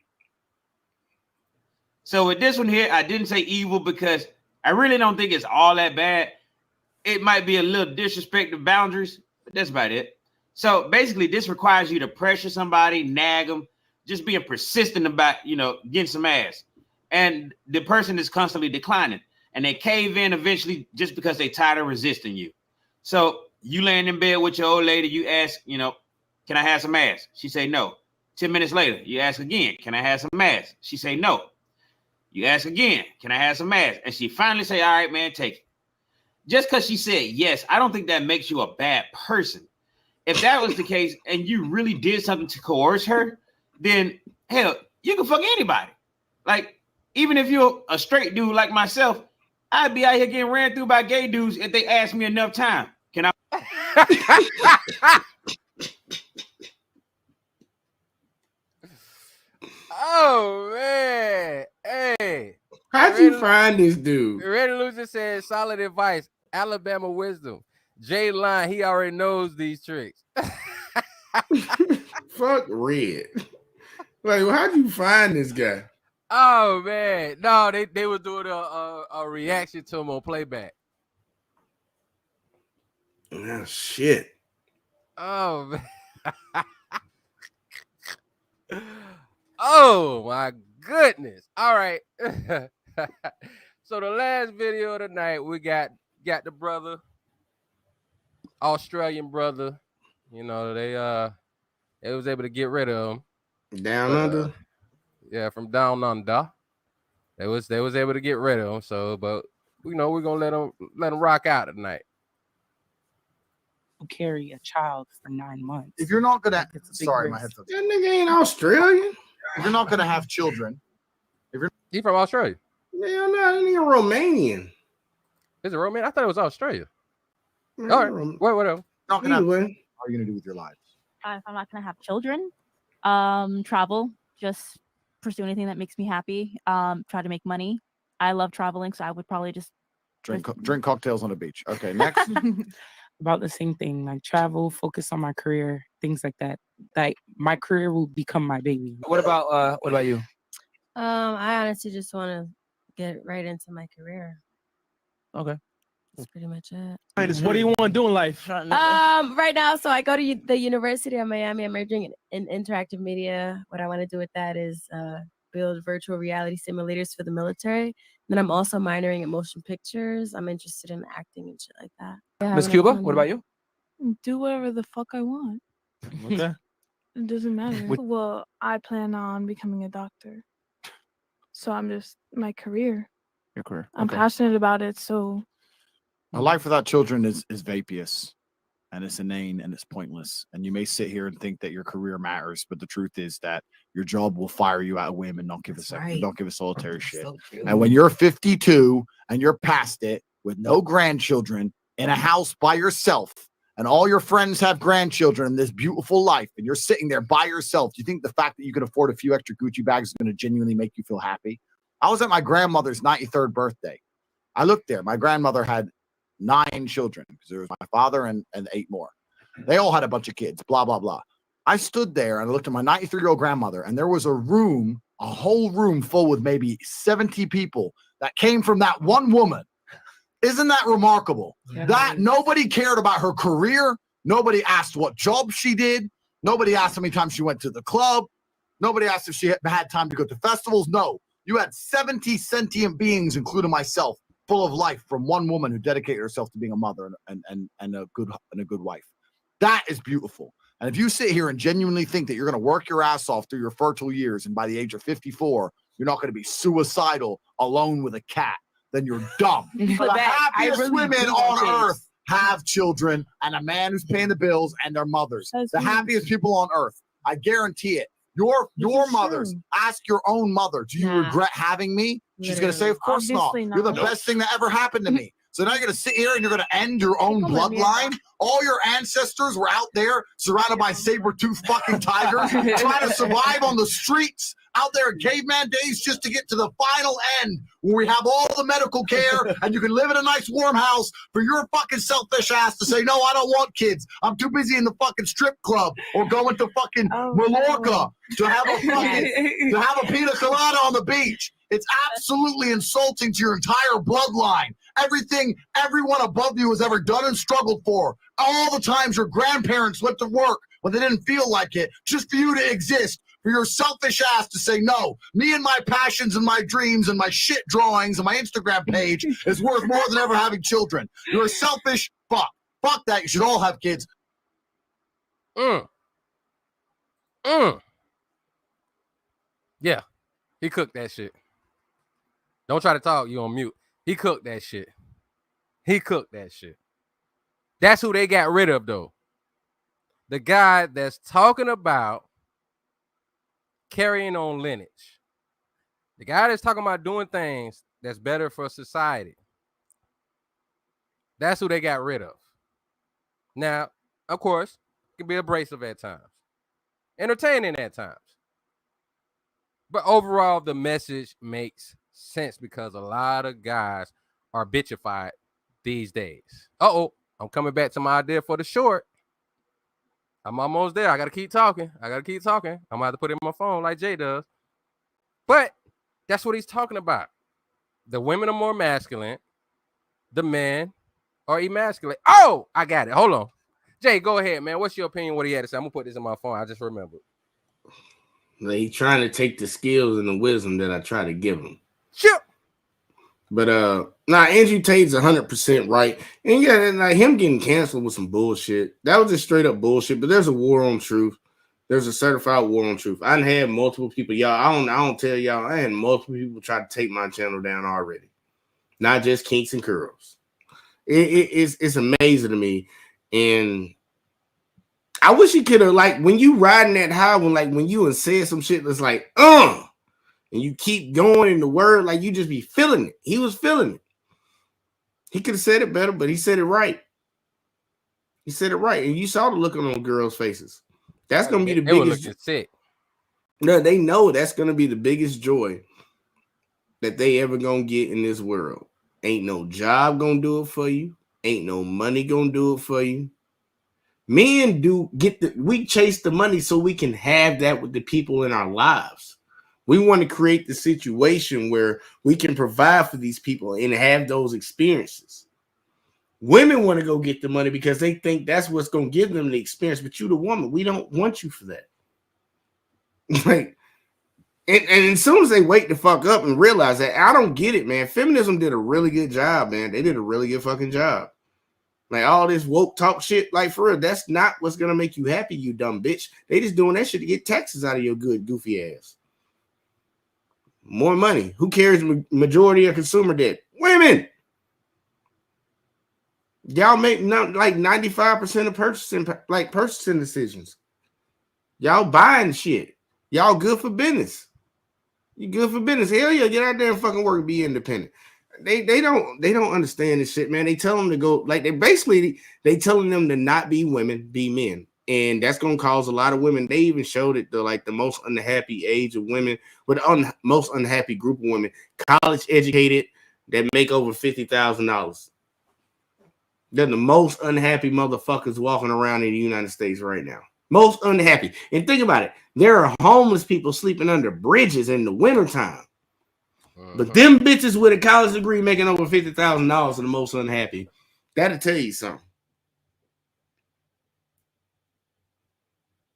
S17: So with this one here, I didn't say evil because I really don't think it's all that bad. It might be a little disrespect of boundaries, but that's about it. So basically, this requires you to pressure somebody, nag them, just being persistent about, getting some ass. And the person is constantly declining. And they cave in eventually just because they tired of resisting you. So you laying in bed with your old lady, you ask, can I have some ass? She say no. 10 minutes later, you ask again, can I have some ass? She say no. You ask again, can I have some ass? And she finally say, all right, man, take it. Just because she said yes, I don't think that makes you a bad person. If that was the case and you really did something to coerce her, then hell, you can fuck anybody. Like, even if you're a straight dude like myself, I'd be out here getting ran through by gay dudes if they ask me enough time. Can I?
S4: Oh man, hey,
S12: How'd you find this dude?
S4: Red Loser said solid advice, Alabama wisdom. Jay Line, he already knows these tricks.
S12: Fuck Red. Like, how'd you find this guy?
S4: Oh man, no, they were doing a reaction to him on playback.
S12: Oh shit.
S4: Oh man. Oh my goodness. All right. So the last video of the night, we got the brother, Australian brother. They was able to get rid of him.
S12: Down under.
S4: Yeah, from down under. They was able to get rid of him. So, but we're gonna let him rock out tonight.
S18: Carry a child for 9 months.
S5: If you're not gonna,
S18: sorry,
S5: my headphones.
S12: That nigga ain't Australian.
S5: If you're not gonna have children,
S4: He from Australia.
S12: Hell no, that nigga Romanian.
S4: Is it Romanian? I thought it was Australia.
S12: Man,
S4: All right, whatever.
S5: not gonna have,
S12: Anyway.
S5: what are you gonna do with your lives?
S19: If I'm not gonna have children, travel, just pursue anything that makes me happy. Try to make money. I love traveling, so I would probably just
S5: Drink cocktails on the beach. Okay, next.
S18: About the same thing, like travel, focus on my career, things like that. Like my career will become my baby.
S11: What about you?
S20: I honestly just want to get right into my career.
S11: Okay.
S20: That's pretty much it.
S11: What do you want to do in life?
S20: Right now, so I go to the University of Miami. I'm majoring in interactive media. What I want to do with that is build virtual reality simulators for the military. Then I'm also minoring in motion pictures. I'm interested in acting and shit like that. Yeah,
S11: Miss Cuba, what about you?
S21: Do whatever the fuck I want.
S11: Okay.
S21: It doesn't matter. Well, I plan on becoming a doctor. So I'm just my career.
S5: Your career.
S21: I'm
S5: Okay.
S21: passionate about it. So
S5: A life without children is vapious, and it's inane, and it's pointless. And you may sit here and think that your career matters, but the truth is that your job will fire you out of whim and not give a second, don't give a solitary shit. And when you're 52 and you're past it with no grandchildren in a house by yourself, and all your friends have grandchildren in this beautiful life, and you're sitting there by yourself, do you think the fact that you can afford a few extra Gucci bags is going to genuinely make you feel happy? I was at my grandmother's 93rd birthday. I looked there. My grandmother had 9 children because there was my father and 8 more. They all had a bunch of kids, blah, blah, blah. I stood there and I looked at my 93-year-old grandmother, and there was a whole room full with maybe 70 people that came from that one woman. Isn't that remarkable?
S18: Yeah.
S5: That nobody cared about her career. Nobody asked what job she did. Nobody asked how many times she went to the club. Nobody asked if she had time to go to festivals. No, you had 70 sentient beings, including myself, full of life from one woman who dedicated herself to being a mother and a good wife. That is beautiful. And if you sit here and genuinely think that you're going to work your ass off through your fertile years, and by the age of 54, you're not going to be suicidal alone with a cat, then you're dumb.
S18: But
S5: The
S18: that- I
S5: happiest
S18: really
S5: women
S18: do
S5: on
S18: think-
S5: earth have children and a man who's paying the bills and their mothers. The happiest people on earth. I guarantee it. Your mothers, ask your own mother, do you regret having me? She's going to say, of course
S21: Obviously
S5: not. You're the
S21: not.
S5: best thing that ever happened to me. So now you're going to sit here and you're going to end your own bloodline? All your ancestors were out there surrounded by saber-toothed fucking tigers trying to survive on the streets out there in caveman days just to get to the final end where we have all the medical care and you can live in a nice warm house for your fucking selfish ass to say, no, I don't want kids. I'm too busy in the fucking strip club or going to fucking Mallorca to have a pina colada on the beach.
S3: It's absolutely insulting to your entire bloodline. Everything everyone above you has ever done and struggled for. All the times your grandparents went to work when they didn't feel like it, just for you to exist. For your selfish ass to say, no, me and my passions and my dreams and my shit drawings and my Instagram page is worth more than ever having children. You're a selfish fuck. Fuck that. You should all have kids.
S4: Yeah, he cooked that shit. Don't try to talk. You on mute. He cooked that shit. He cooked that shit. That's who they got rid of, though. The guy that's talking about carrying on lineage. The guy that's talking about doing things that's better for society. That's who they got rid of. Now, of course, it can be abrasive at times. Entertaining at times. But overall, the message makes sense because a lot of guys are bitchified these days. I'm coming back to my idea for the short. I'm almost there. I got to keep talking. I'm going to have to put it in my phone like Jay does. But that's what he's talking about. The women are more masculine. The men are emasculate. Oh, I got it. Hold on. Jay, go ahead, man. What's your opinion? What he had to say? I'm going to put this in my phone. I just remembered.
S12: He's trying to take the skills and the wisdom that I try to give him.
S4: Sure.
S12: But Andrew Tate's 100% right. And yeah, like him getting canceled with some bullshit. That was just straight up bullshit. But there's a war on truth. There's a certified war on truth. I had multiple people, y'all. I don't tell y'all. I had multiple people try to take my channel down already. Not just kinks and curls. It's amazing to me. And I wish he could have, like, when you riding that high, when you said some shit that's like, and you keep going in the word, like you just be feeling it. He was feeling it. He could have said it better, but he said it right. He said it right. And you saw the look on girls' faces. That's going to be the biggest.
S4: Sick.
S12: No, they know that's going to be the biggest joy that they ever going to get in this world. Ain't no job going to do it for you. Ain't no money going to do it for you. Men we chase the money so we can have that with the people in our lives. We want to create the situation where we can provide for these people and have those experiences. Women want to go get the money because they think that's what's going to give them the experience. But you, the woman, we don't want you for that. Like, and as soon as they wake the fuck up and realize that, I don't get it, man. Feminism did a really good job, man. They did a really good fucking job. Like all this woke talk shit, like for real, that's not what's gonna make you happy, you dumb bitch. They just doing that shit to get taxes out of your good goofy ass. More money. Who cares? Majority of consumer debt. Women. Y'all make like 95% of purchasing decisions. Y'all buying shit. Y'all good for business. You good for business. Hell yeah, get out there and fucking work and be independent. They don't understand this shit, man. They tell them to go, like they telling them to not be women, be men. And that's gonna cause a lot of women. They even showed it the most unhappy age of women, but most unhappy group of women, college educated that make over $50,000. They're the most unhappy motherfuckers walking around in the United States right now. Most unhappy. And think about it. There are homeless people sleeping under bridges in the wintertime. But them bitches with a college degree making over $50,000 are the most unhappy. That'll tell you something.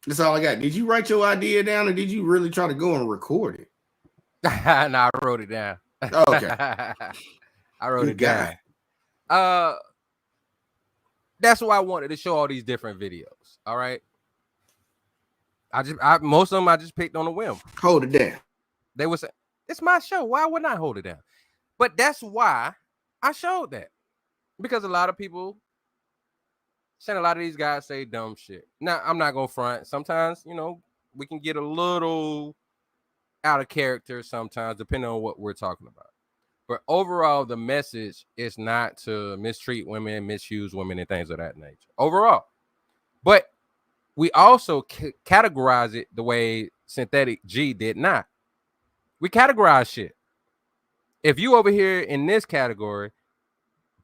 S12: That's all I got. Did you write your idea down or did you really try to go and record it?
S4: No, I wrote it down.
S12: Okay.
S4: I wrote it down. That's why I wanted to show all these different videos. All right. Most of them I just picked on a whim.
S12: Hold it down.
S4: They would say, it's my show. Why wouldn't I hold it down? But that's why I showed that. Because a lot of people saying a lot of these guys say dumb shit. Now, I'm not going to front. Sometimes, we can get a little out of character sometimes, depending on what we're talking about. But overall, the message is not to mistreat women, misuse women, and things of that nature. Overall. But we also categorize it the way Synthetic G did not. We categorize shit. If you over here in this category,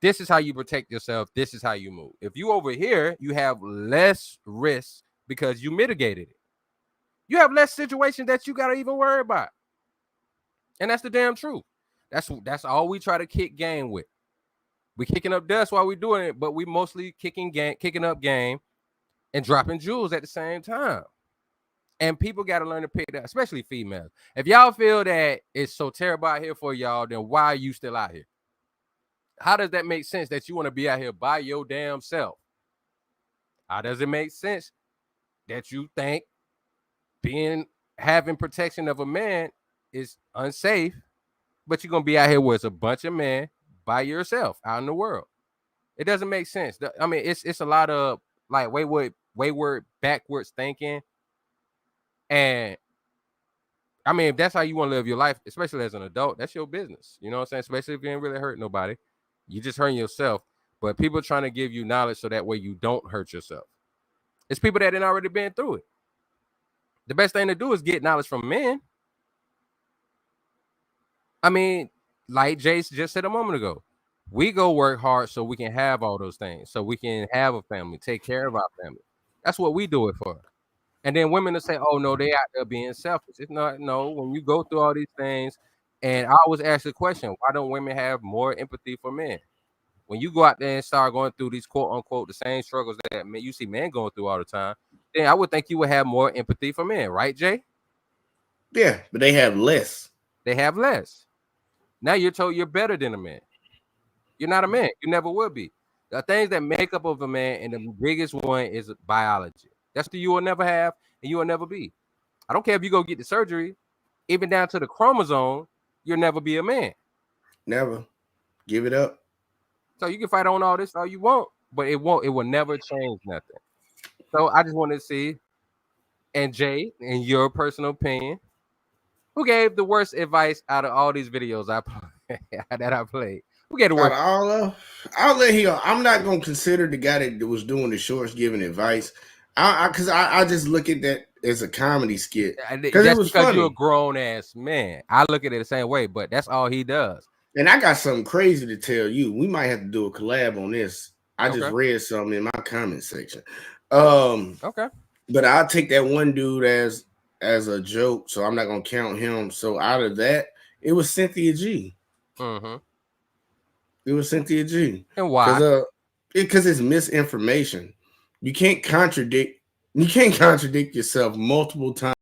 S4: this is how you protect yourself. This is how you move. If you over here, you have less risk because you mitigated it. You have less situations that you got to even worry about. And that's the damn truth. That's all we try to kick game with. We kicking up dust while we doing it, but we mostly kicking up game and dropping jewels at the same time. And people got to learn to pick that, especially females. If y'all feel that it's so terrible out here for y'all, then why are you still out here? How does that make sense that you want to be out here by your damn self? How does it make sense that you think having protection of a man is unsafe, but you're gonna be out here with a bunch of men by yourself out in the world? It doesn't make sense. I mean, it's a lot of like wayward, backwards thinking. And I mean, if that's how you want to live your life, especially as an adult, that's your business. You know what I'm saying? Especially if you ain't really hurt nobody. You just hurting yourself. But people trying to give you knowledge so that way you don't hurt yourself. It's people that ain't already been through it. The best thing to do is get knowledge from men. I mean, like Jace just said a moment ago, we go work hard so we can have all those things, so we can have a family, take care of our family. That's what we do it for. And then women will say, oh, no, they out there being selfish. It's not, no, when you go through all these things, and I always ask the question, why don't women have more empathy for men? When you go out there and start going through these quote unquote the same struggles that you see men going through all the time, then I would think you would have more empathy for men, right, Jay?
S12: Yeah, but they have less.
S4: They have less. Now you're told you're better than a man. You're not a man. You never will be. The things that make up of a man, and the biggest one is biology. That's what you will never have, and you will never be. I don't care if you go get the surgery, even down to the chromosome, you'll never be a man.
S12: Never. Give it up.
S4: So you can fight on all this all you want, but it will never change nothing. So I just wanted to see, and Jay, in your personal opinion, who gave the worst advice out of all these videos that I played? Who gave the worst?
S12: I'll let him. I'm not gonna consider the guy that was doing the shorts giving advice. Because I just look at that as a comedy skit.
S4: That's it was because funny. You're a grown ass man. I look at it the same way, but that's all he does.
S12: And I got something crazy to tell you. We might have to do a collab on this. I just read something in my comment section.
S4: Okay.
S12: But I'll take that one dude as a joke, so I'm not gonna count him. So out of that, it was Cynthia G.
S4: Mm-hmm.
S12: It was Cynthia G.
S4: And why?
S12: Because it's misinformation. You can't contradict yourself multiple times